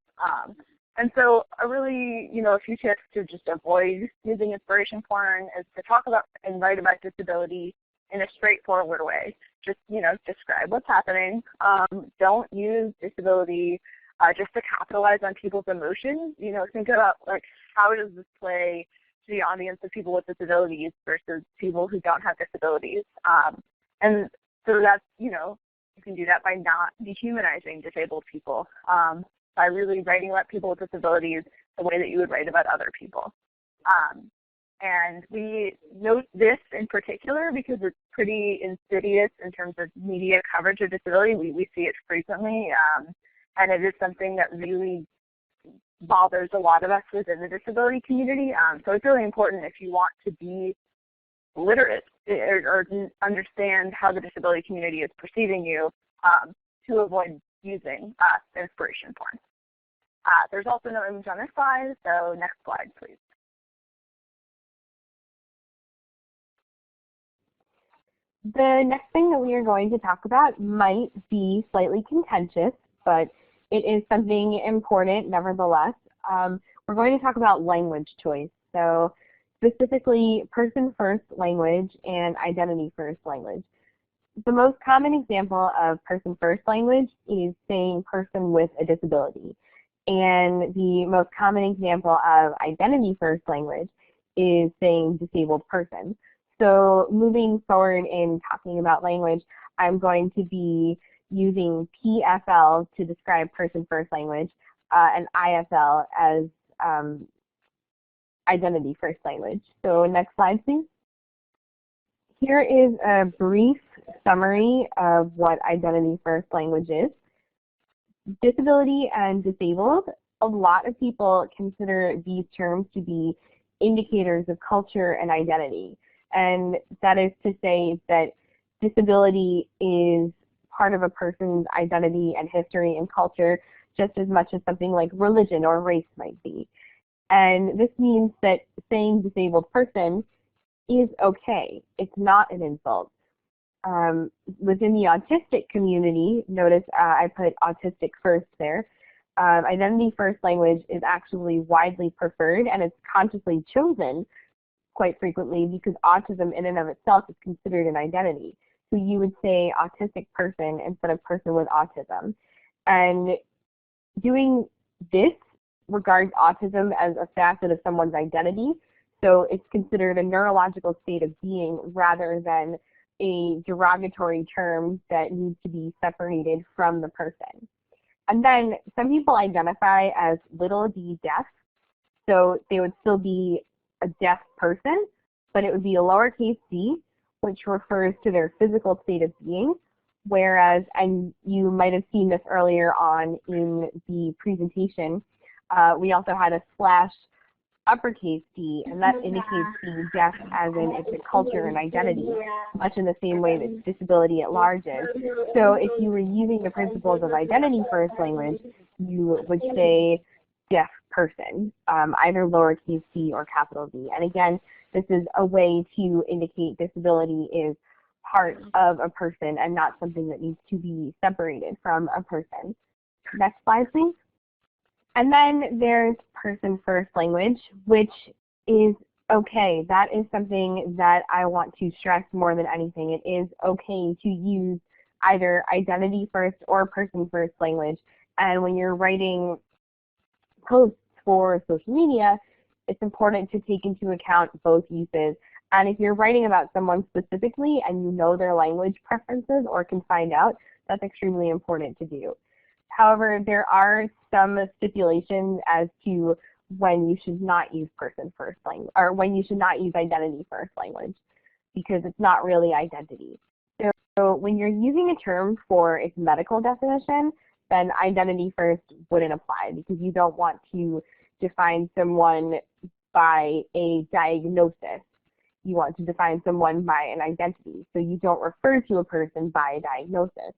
And so a really, a few tips to just avoid using inspiration porn is to talk about and write about disability in a straightforward way. Just, describe what's happening. Don't use disability just to capitalize on people's emotions. Think about, how does this play to the audience of people with disabilities versus people who don't have disabilities. And so that's, you can do that by not dehumanizing disabled people, by really writing about people with disabilities the way that you would write about other people. And we note this in particular because it's pretty insidious in terms of media coverage of disability. We see it frequently, and it is something that really bothers a lot of us within the disability community. So it's really important if you want to be literate or understand how the disability community is perceiving you to avoid using inspiration porn. There's also no image on this slide, so next slide, please. The next thing that we are going to talk about might be slightly contentious, but it is something important nevertheless. We're going to talk about language choice. So specifically person-first language and identity-first language. The most common example of person-first language is saying person with a disability. And the most common example of identity-first language is saying disabled person. So moving forward in talking about language, I'm going to be using PFL to describe person first language and IFL as identity first language. So next slide, please. Here is a brief summary of what identity first language is. Disability and disabled, a lot of people consider these terms to be indicators of culture and identity. And that is to say that disability is part of a person's identity and history and culture just as much as something like religion or race might be. And this means that saying disabled person is okay. It's not an insult. Within the autistic community, notice I put autistic first there, identity first language is actually widely preferred, and it's consciously chosen quite frequently because autism in and of itself is considered an identity. So you would say autistic person instead of person with autism. And doing this regards autism as a facet of someone's identity. So it's considered a neurological state of being rather than a derogatory term that needs to be separated from the person. And then some people identify as little d deaf, so they would still be a deaf person, but it would be a lowercase d, which refers to their physical state of being, whereas, and you might have seen this earlier on in the presentation, we also had a slash uppercase D, and that indicates being deaf as in it's a culture and identity, much in the same way that disability at large is. So if you were using the principles of identity first language, you would say deaf person, either lowercase d or capital D. And again, this is a way to indicate disability is part of a person and not something that needs to be separated from a person. Next slide, please. And then there's person first language, which is okay. That is something that I want to stress more than anything. It is okay to use either identity first or person first language. And when you're writing posts for social media, it's important to take into account both uses. And if you're writing about someone specifically and you know their language preferences or can find out, that's extremely important to do. However, there are some stipulations as to when you should not use person first language, or when you should not use identity first language, because it's not really identity. So when you're using a term for its medical definition, then identity first wouldn't apply because you don't want to define someone by a diagnosis. You want to define someone by an identity. So you don't refer to a person by a diagnosis.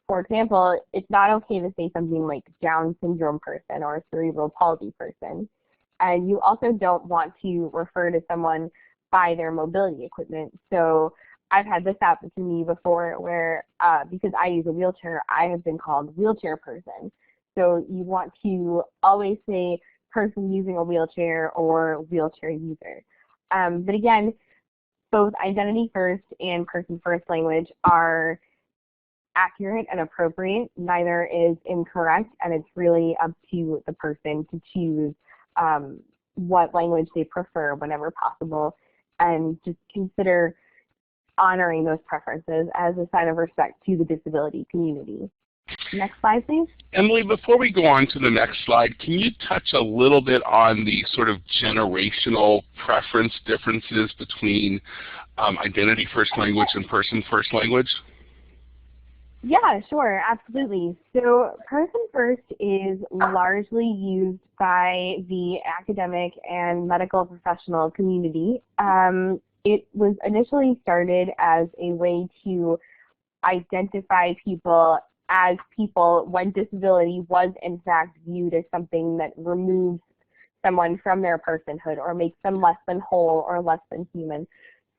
For example, it's not okay to say something like Down syndrome person or cerebral palsy person. And you also don't want to refer to someone by their mobility equipment. So I've had this happen to me before where, because I use a wheelchair, I have been called wheelchair person. So you want to always say person using a wheelchair or wheelchair user. But again, both identity first and person first language are accurate and appropriate. Neither is incorrect, and it's really up to the person to choose what language they prefer whenever possible, and just consider honoring those preferences as a sign of respect to the disability community. Next slide, please. Emily, before we go on to the next slide, can you touch a little bit on the sort of generational preference differences between identity first language and person first language? Yeah, sure, absolutely. So person first is largely used by the academic and medical professional community. It was initially started as a way to identify people as people when disability was in fact viewed as something that removes someone from their personhood or makes them less than whole or less than human.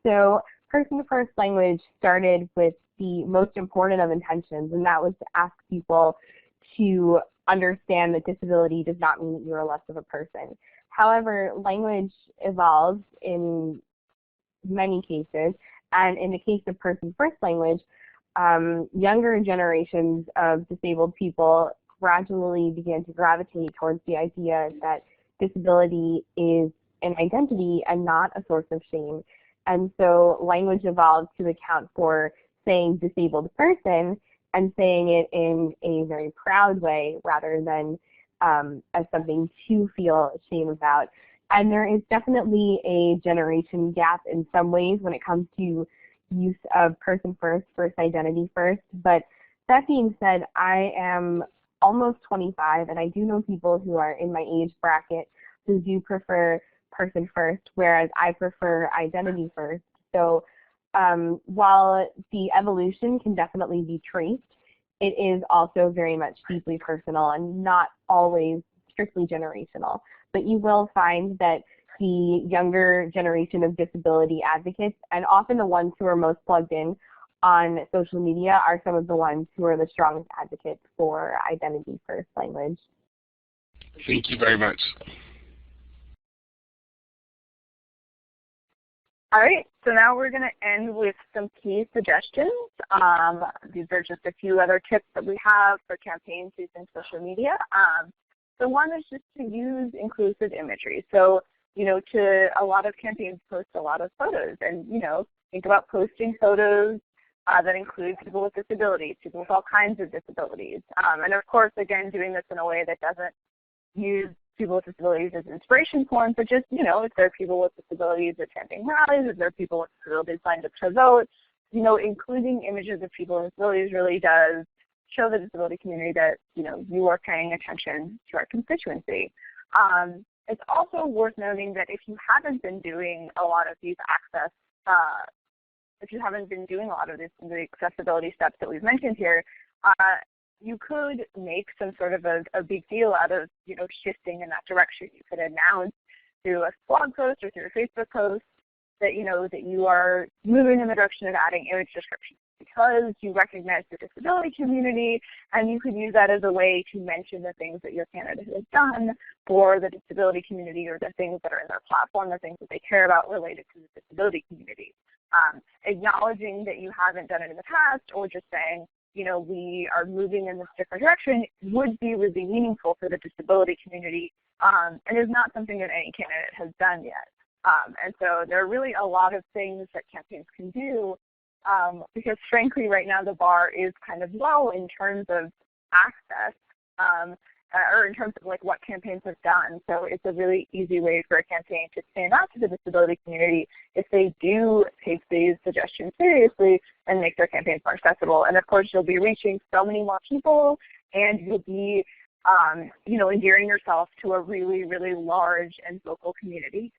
So person first language started with the most important of intentions, and that was to ask people to understand that disability does not mean that you are less of a person. However, language evolves in many cases, and in the case of person first language, younger generations of disabled people gradually began to gravitate towards the idea that disability is an identity and not a source of shame. And so language evolved to account for saying disabled person and saying it in a very proud way rather than as something to feel shame about. And there is definitely a generation gap in some ways when it comes to use of person first versus identity first. But that being said, I am almost 25, and I do know people who are in my age bracket who do prefer person first, whereas I prefer identity first. So while the evolution can definitely be traced, it is also very much deeply personal and not always strictly generational. But you will find that the younger generation of disability advocates, and often the ones who are most plugged in on social media, are some of the ones who are the strongest advocates for identity first language. Thank you very much. All right, so now we're going to end with some key suggestions. These are just a few other tips that we have for campaigns using social media. So one is just to use inclusive imagery. So, a lot of campaigns post a lot of photos, and, think about posting photos that include people with disabilities, people with all kinds of disabilities. And of course, again, doing this in a way that doesn't use people with disabilities as inspiration porn, but just, if there are people with disabilities attending rallies, if there are people with disabilities signed up to vote, including images of people with disabilities really does show the disability community that, you are paying attention to our constituency. It's also worth noting that if you haven't been doing a lot of these the accessibility steps that we've mentioned here, you could make some sort of a big deal out of, shifting in that direction. You could announce through a blog post or through a Facebook post that, that you are moving in the direction of adding image descriptions because you recognize the disability community, and you could use that as a way to mention the things that your candidate has done for the disability community, or the things that are in their platform, the things that they care about related to the disability community. Acknowledging that you haven't done it in the past, or just saying, we are moving in this different direction, would be really meaningful for the disability community, and is not something that any candidate has done yet. And so there are really a lot of things that campaigns can do, because frankly right now the bar is kind of low in terms of access, or in terms of like what campaigns have done. So it's a really easy way for a campaign to stand out to the disability community if they do take these suggestions seriously and make their campaigns more accessible. And of course you'll be reaching so many more people, and you'll be endearing yourself to a really, really large and vocal community.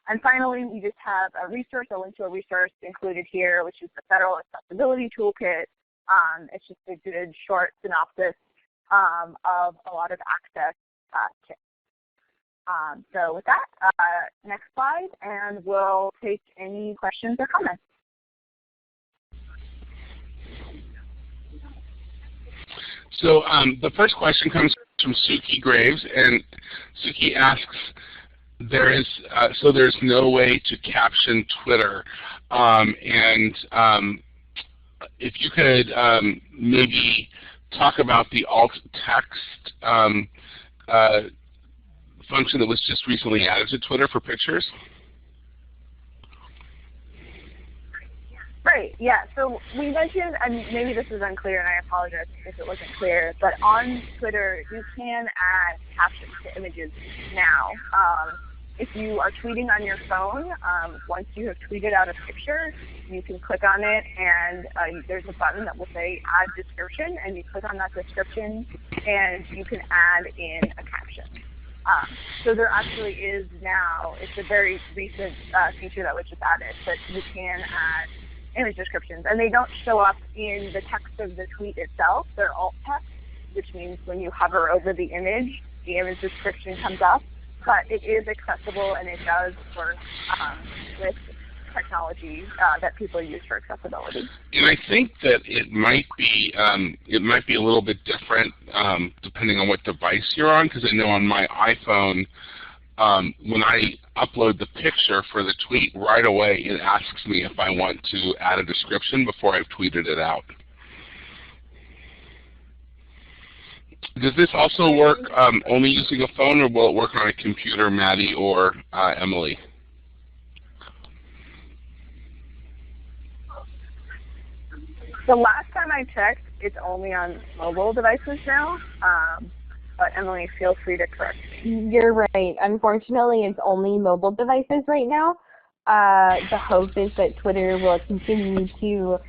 And finally, we just have a link to a resource included here, which is the Federal Accessibility Toolkit. It's just a good short synopsis of a lot of access tips. So with that, next slide, and we'll take any questions or comments. So the first question comes from Suki Graves, and Suki asks, there's no way to caption Twitter, and if you could maybe talk about the alt text function that was just recently added to Twitter for pictures. Right, yeah, so we mentioned, and maybe this is unclear and I apologize if it wasn't clear, but on Twitter you can add captions to images now. If you are tweeting on your phone, once you have tweeted out a picture, you can click on it, and there's a button that will say add description, and you click on that description and you can add in a caption. So there actually is now, it's a very recent feature that was just added, but you can add image descriptions, and they don't show up in the text of the tweet itself. They're alt text, which means when you hover over the image description comes up, but it is accessible, and it does work with technology that people use for accessibility. And I think that it might be a little bit different depending on what device you're on, because I know on my iPhone, when I upload the picture for the tweet, right away it asks me if I want to add a description before I've tweeted it out. Does this also work only using a phone, or will it work on a computer, Maddy or Emily? The last time I checked, it's only on mobile devices now. But Emily, feel free to correct me. You're right. Unfortunately, it's only mobile devices right now. The hope is that Twitter will continue to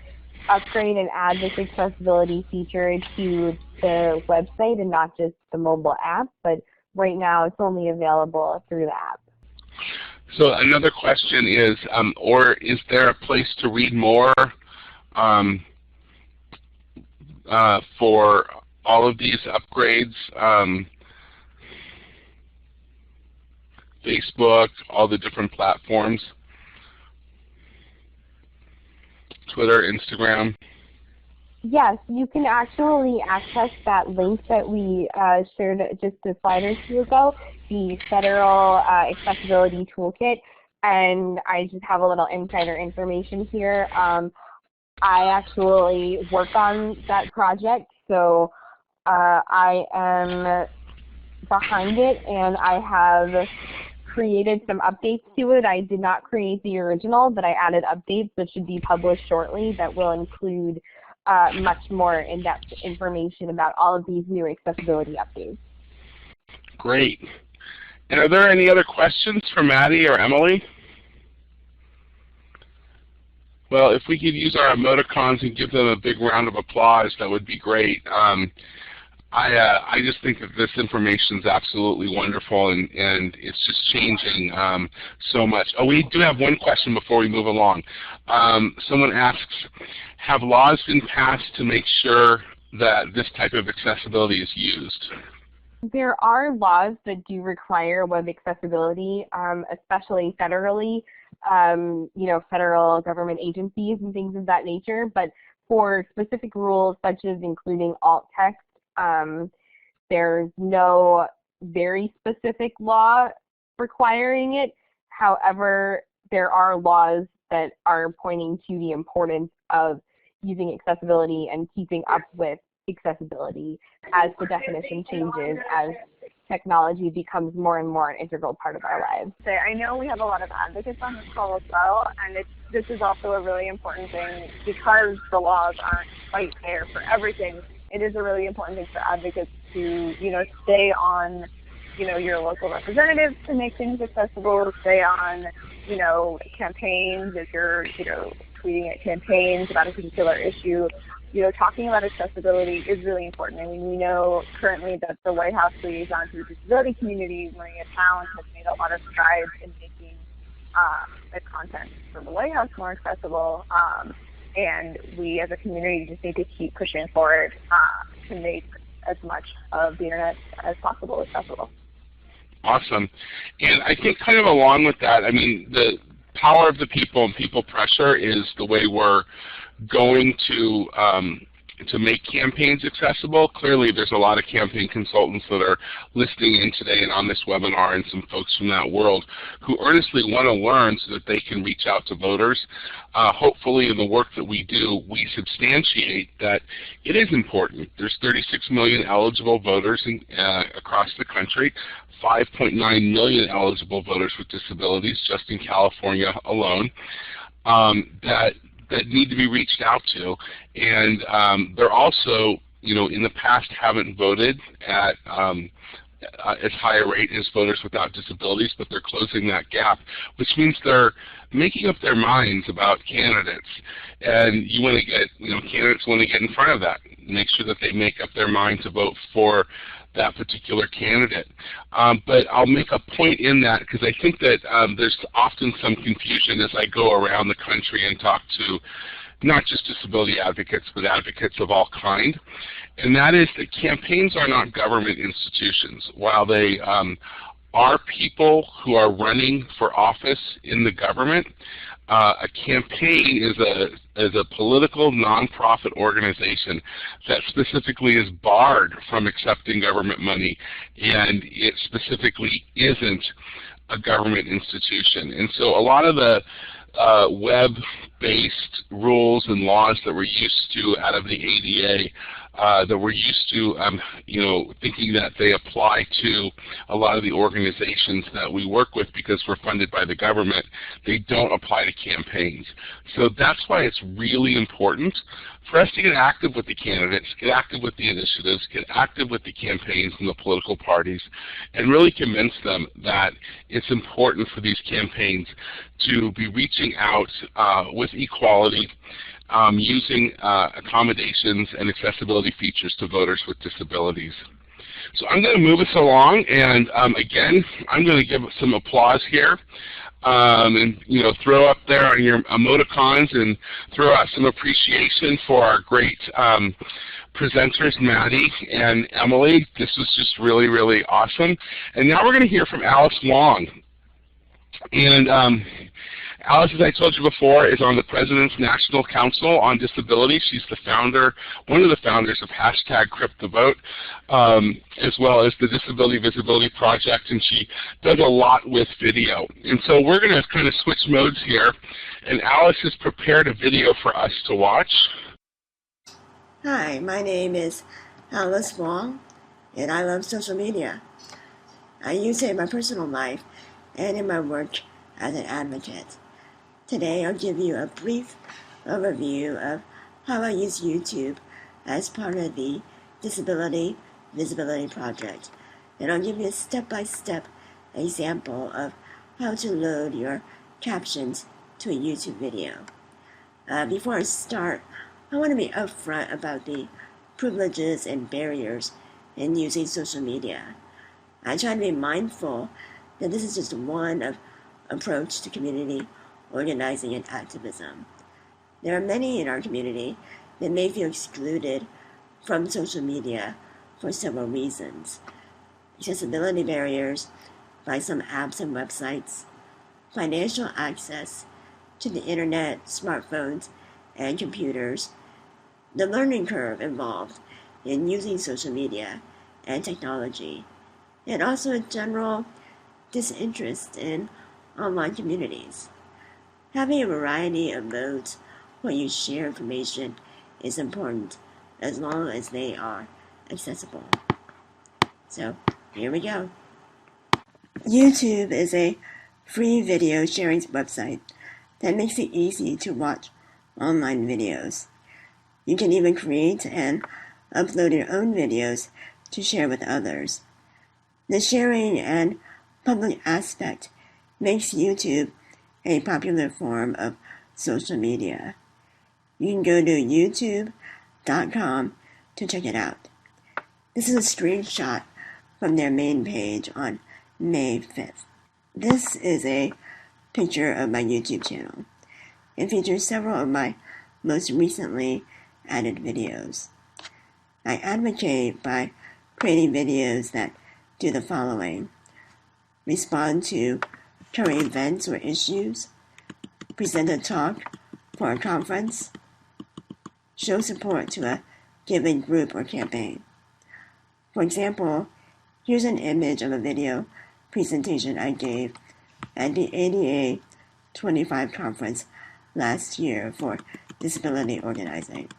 upgrade and add this accessibility feature to the website and not just the mobile app, but right now it's only available through the app. So another question is, or is there a place to read more for all of these upgrades? Facebook, all the different platforms, Twitter, Instagram. Yes, you can actually access that link that we shared just a slide or two ago, the Federal Accessibility Toolkit, and I just have a little insider information here. I actually work on that project, so I am behind it, and I have created some updates to it. I did not create the original, but I added updates that should be published shortly that will include much more in-depth information about all of these new accessibility updates. Great. And are there any other questions for Maddy or Emily? Well, if we could use our emoticons and give them a big round of applause, that would be great. I just think that this information is absolutely wonderful, and it's just changing so much. Oh, we do have one question before we move along. Someone asks, have laws been passed to make sure that this type of accessibility is used? There are laws that do require web accessibility, especially federally, federal government agencies and things of that nature. But for specific rules, such as including alt text, there's no very specific law requiring it. However, there are laws that are pointing to the importance of using accessibility and keeping up with accessibility as the definition changes, as technology becomes more and more an integral part of our lives. I know we have a lot of advocates on this call as well, and this is also a really important thing because the laws aren't quite there for everything. It is a really important thing for advocates to, stay on, your local representatives to make things accessible, stay on, campaigns if you're, tweeting at campaigns about a particular issue. Talking about accessibility is really important. I mean, we know currently that the White House liaison to the disability community, Maria Town, has made a lot of strides in making the content for the White House more accessible. And we as a community just need to keep pushing forward to make as much of the internet as possible accessible. Awesome. And I think kind of along with that, I mean, the power of the people and people pressure is the way we're going to make campaigns accessible. Clearly there's a lot of campaign consultants that are listening in today and on this webinar, and some folks from that world who earnestly want to learn so that they can reach out to voters. Hopefully in the work that we do, we substantiate that it is important. There's 36 million eligible voters across the country, 5.9 million eligible voters with disabilities just in California alone, that need to be reached out to, and they're also, in the past haven't voted at as high a rate as voters without disabilities, but they're closing that gap, which means they're making up their minds about candidates. And you want to get, candidates want to get in front of that, make sure that they make up their mind to vote for that particular candidate. But I'll make a point in that because I think that there's often some confusion as I go around the country and talk to not just disability advocates, but advocates of all kind. And that is that campaigns are not government institutions. While they are people who are running for office in the government, a campaign is a political nonprofit organization that specifically is barred from accepting government money, and it specifically isn't a government institution. And so a lot of the web-based rules and laws that we're used to out of the ADA that we're used to, thinking that they apply to a lot of the organizations that we work with because we're funded by the government. They don't apply to campaigns. So that's why it's really important for us to get active with the candidates, get active with the initiatives, get active with the campaigns and the political parties, and really convince them that it's important for these campaigns to be reaching out with equality, using accommodations and accessibility features to voters with disabilities. So I'm going to move us along, and again, I'm going to give some applause here. And throw up there on your emoticons and throw out some appreciation for our great presenters, Maddy and Emily. This was just really, really awesome. And now we're going to hear from Alice Wong. And Alice, as I told you before, is on the President's National Council on Disability. She's the founder, one of the founders of #CryptTheVote, as well as the Disability Visibility Project, and she does a lot with video. And so we're going to kind of switch modes here, and Alice has prepared a video for us to watch. Hi, my name is Alice Wong, and I love social media. I use it in my personal life and in my work as an advocate. Today I'll give you a brief overview of how I use YouTube as part of the Disability Visibility Project, and I'll give you a step-by-step example of how to load your captions to a YouTube video. Before I start, I want to be upfront about the privileges and barriers in using social media. I try to be mindful that this is just one of approach to community organizing and activism. There are many in our community that may feel excluded from social media for several reasons. Accessibility barriers by some apps and websites, financial access to the internet, smartphones, and computers, the learning curve involved in using social media and technology, and also a general disinterest in online communities. Having a variety of modes where you share information is important as long as they are accessible. So here we go. YouTube is a free video sharing website that makes it easy to watch online videos. You can even create and upload your own videos to share with others. The sharing and public aspect makes YouTube a popular form of social media. You can go to youtube.com to check it out. This is a screenshot from their main page on May 5th. This is a picture of my YouTube channel. It features several of my most recently added videos. I advocate by creating videos that do the following: respond to current events or issues, present a talk for a conference, show support to a given group or campaign. For example, here's an image of a video presentation I gave at the ADA 25 conference last year for disability organizing.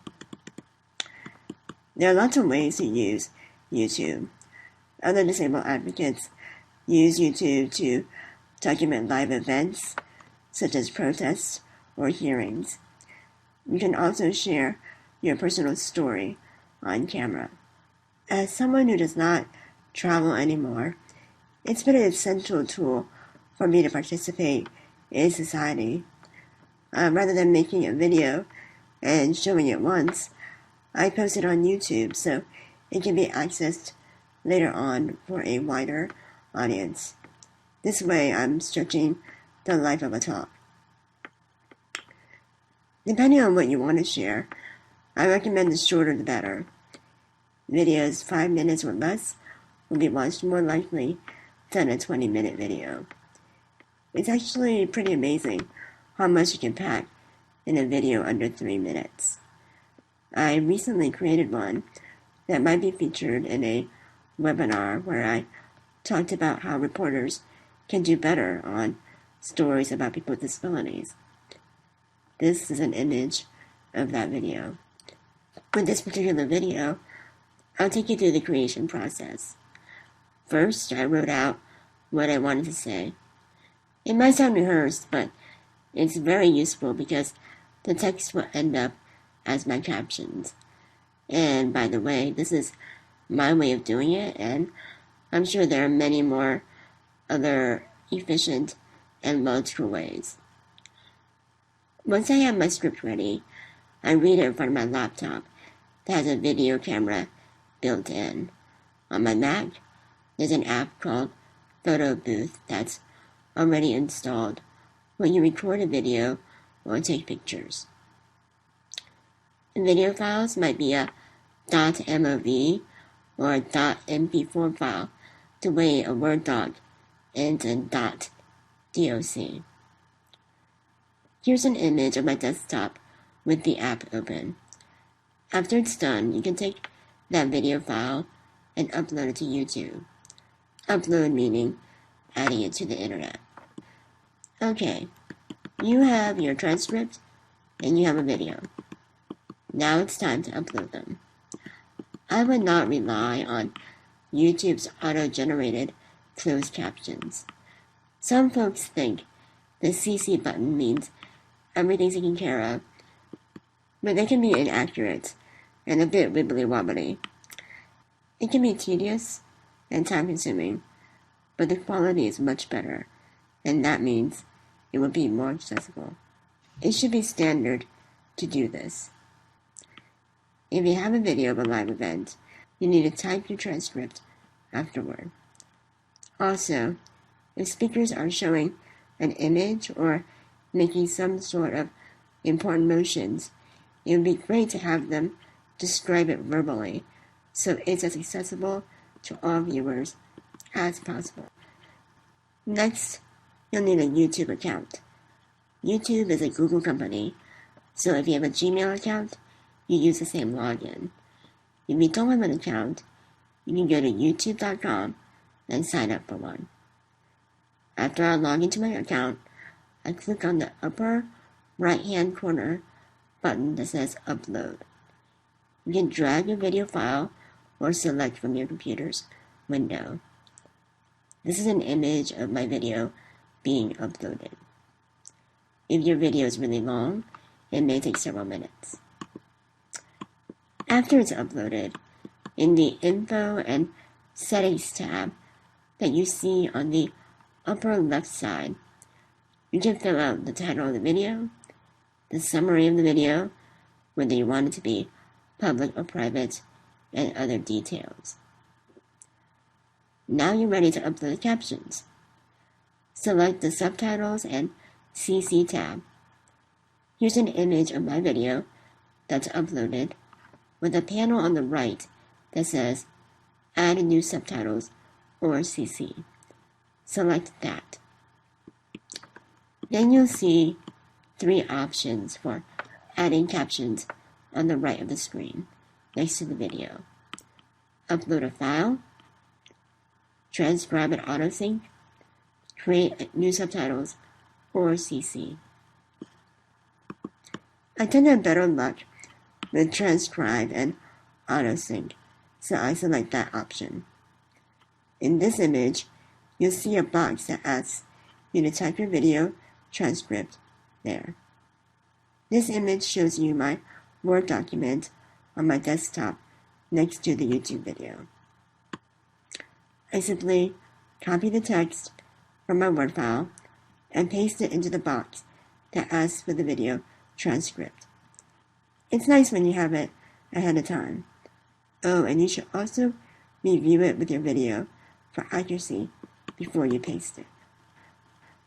There are lots of ways to use YouTube. Other disabled advocates use YouTube to document live events, such as protests or hearings. You can also share your personal story on camera. As someone who does not travel anymore, it's been an essential tool for me to participate in society. Rather than making a video and showing it once, I post it on YouTube so it can be accessed later on for a wider audience. This way, I'm stretching the life of a talk. Depending on what you want to share, I recommend the shorter the better. Videos 5 minutes or less will be watched more likely than a 20-minute video. It's actually pretty amazing how much you can pack in a video under 3 minutes. I recently created one that might be featured in a webinar where I talked about how reporters can do better on stories about people with disabilities. This is an image of that video. With this particular video, I'll take you through the creation process. First, I wrote out what I wanted to say. It might sound rehearsed, but it's very useful because the text will end up as my captions. And by the way, this is my way of doing it, and I'm sure there are many more other efficient and logical ways. Once I have my script ready, I read it in front of my laptop that has a video camera built in. On my Mac, there's an app called Photo Booth that's already installed where you record a video or take pictures. The video files might be a .mov or a .mp4 file the way a Word doc ends in .doc. Here's an image of my desktop with the app open. After it's done, you can take that video file and upload it to YouTube. Upload meaning adding it to the internet. Okay, you have your transcript and you have a video. Now it's time to upload them. I would not rely on YouTube's auto-generated closed captions. Some folks think the CC button means everything's taken care of, but they can be inaccurate and a bit wibbly-wobbly. It can be tedious and time-consuming, but the quality is much better, and that means it will be more accessible. It should be standard to do this. If you have a video of a live event, you need to type your transcript afterward. Also, if speakers are showing an image or making some sort of important motions, it would be great to have them describe it verbally so it's as accessible to all viewers as possible. Next, you'll need a YouTube account. YouTube is a Google company, so if you have a Gmail account, you use the same login. If you don't have an account, you can go to youtube.com and sign up for one. After I log into my account, I click on the upper right-hand corner button that says Upload. You can drag your video file or select from your computer's window. This is an image of my video being uploaded. If your video is really long, it may take several minutes. After it's uploaded, in the Info and Settings tab that you see on the upper left side, you can fill out the title of the video, the summary of the video, whether you want it to be public or private, and other details. Now you're ready to upload the captions. Select the Subtitles and CC tab. Here's an image of my video that's uploaded with a panel on the right that says Add New Subtitles or CC. Select that. Then you'll see 3 options for adding captions on the right of the screen next to the video. Upload a file, transcribe and autosync, create new subtitles, or CC. I tend to have better luck with transcribe and autosync, so I select that option. In this image, you'll see a box that asks you to type your video transcript there. This image shows you my Word document on my desktop next to the YouTube video. I simply copy the text from my Word file and paste it into the box that asks for the video transcript. It's nice when you have it ahead of time. Oh, and you should also review it with your video for accuracy before you paste it.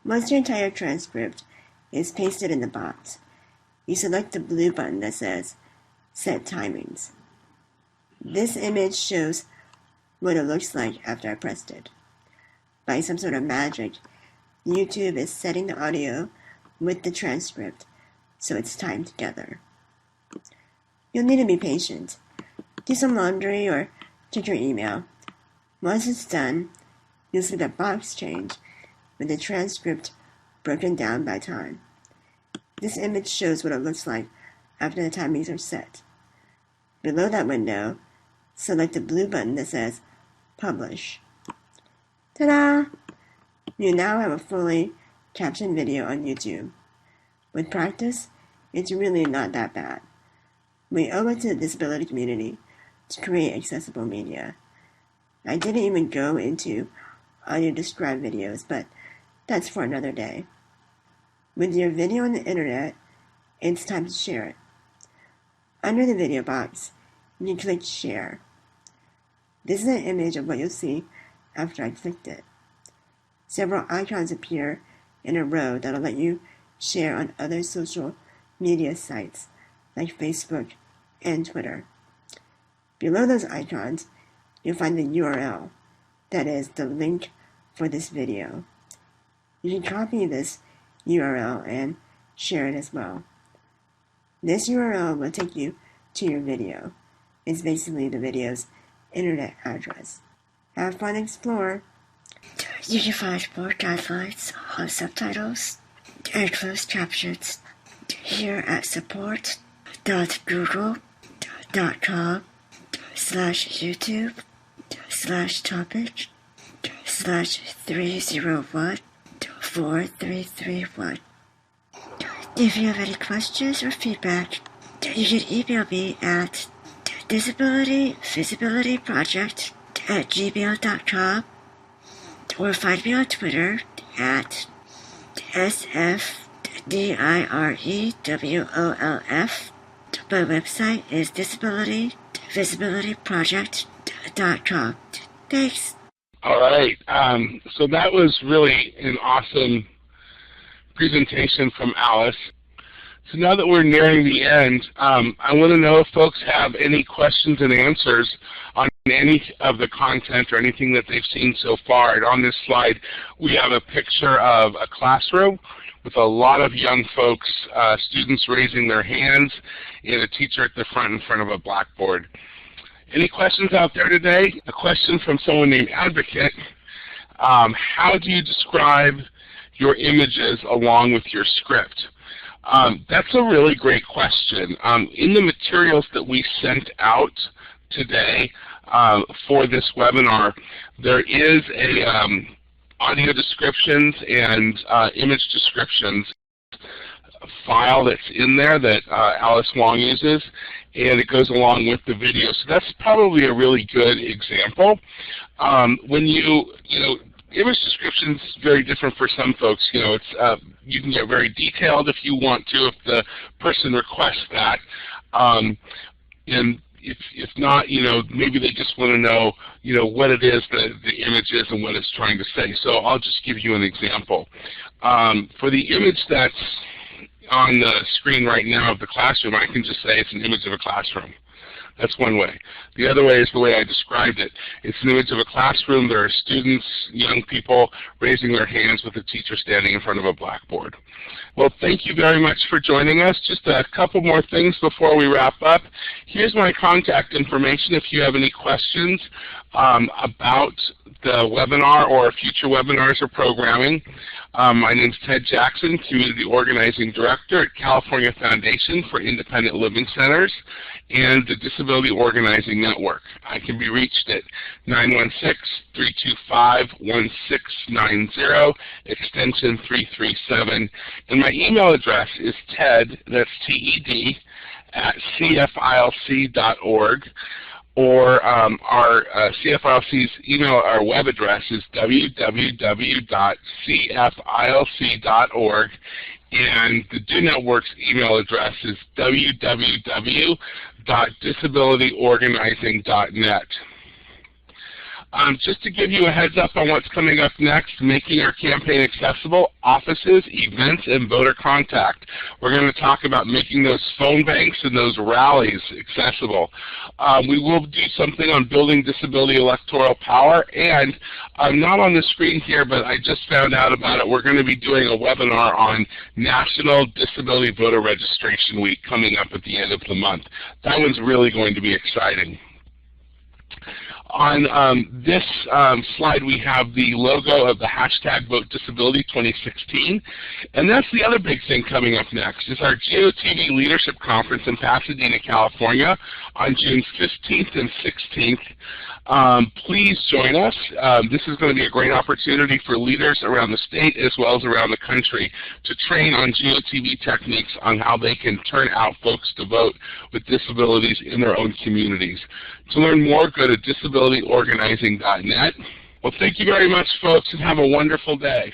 Once your entire transcript is pasted in the box, you select the blue button that says Set Timings. This image shows what it looks like after I pressed it. By some sort of magic, YouTube is setting the audio with the transcript so it's timed together. You'll need to be patient. Do some laundry or check your email. Once it's done, you'll see the box change with the transcript broken down by time. This image shows what it looks like after the timings are set. Below that window, select the blue button that says Publish. Ta-da! You now have a fully captioned video on YouTube. With practice, it's really not that bad. We owe it to the disability community to create accessible media. I didn't even go into audio-described videos, but that's for another day. With your video on the internet, it's time to share it. Under the video box, you click Share. This is an image of what you'll see after I clicked it. Several icons appear in a row that'll let you share on other social media sites like Facebook and Twitter. Below those icons, you'll find the URL, that is, the link for this video. You can copy this URL and share it as well. This URL will take you to your video. It's basically the video's internet address. Have fun, explore. You can find more guidelines on subtitles and closed captions here at support.google.com/youtube/topic/301-4331. If you have any questions or feedback, you can email me at disabilityvisibilityproject@gmail.com or find me on Twitter at SFDIREWOLF. My website is disabilityvisibilityproject.com. Thanks. All right. So that was really an awesome presentation from Alice. So now that we're nearing the end, I want to know if folks have any questions and answers on any of the content or anything that they've seen so far. And on this slide, we have a picture of a classroom with a lot of young folks, students raising their hands, and a teacher at the front in front of a blackboard. Any questions out there today? A question from someone named Advocate. How do you describe your images along with your script? That's a really great question. In the materials that we sent out today for this webinar, there is a audio descriptions and image descriptions file that's in there that Alice Wong uses, and it goes along with the video. So that's probably a really good example. When image descriptions very different for some folks. It's you can get very detailed if you want to, if the person requests that. And if not, maybe they just want to know, what it is that the image is and what it's trying to say. So I'll just give you an example. For the image that's on the screen right now of the classroom, I can just say it's an image of a classroom. That's one way. The other way is the way I described it. It's an image of a classroom. There are students, young people, raising their hands with a teacher standing in front of a blackboard. Well, thank you very much for joining us. Just a couple more things before we wrap up. Here's my contact information if you have any questions about the webinar or future webinars or programming. My name is Ted Jackson, Community Organizing Director at California Foundation for Independent Living Centers and the Disability Organizing Network. I can be reached at 916-325-1690, extension 337. And my email address is ted, that's T-E-D, at cfilc.org. Or our CFILC's our web address is www.cfilc.org, and the DO Network's email address is www.disabilityorganizing.net. Just to give you a heads up on what's coming up next, making our campaign accessible, offices, events, and voter contact. We're going to talk about making those phone banks and those rallies accessible. We will do something on building disability electoral power, and not on the screen here, but I just found out about it. We're going to be doing a webinar on National Disability Voter Registration Week coming up at the end of the month. That one's really going to be exciting. On this slide, we have the logo of the hashtag Vote Disability 2016, and that's the other big thing coming up next, is our GeoTV Leadership Conference in Pasadena, California on June 15th and 16th. Please join us. This is going to be a great opportunity for leaders around the state as well as around the country to train on GeoTV techniques on how they can turn out folks to vote with disabilities in their own communities. To learn more, go to disabilityorganizing.net. Well, thank you very much, folks, and have a wonderful day.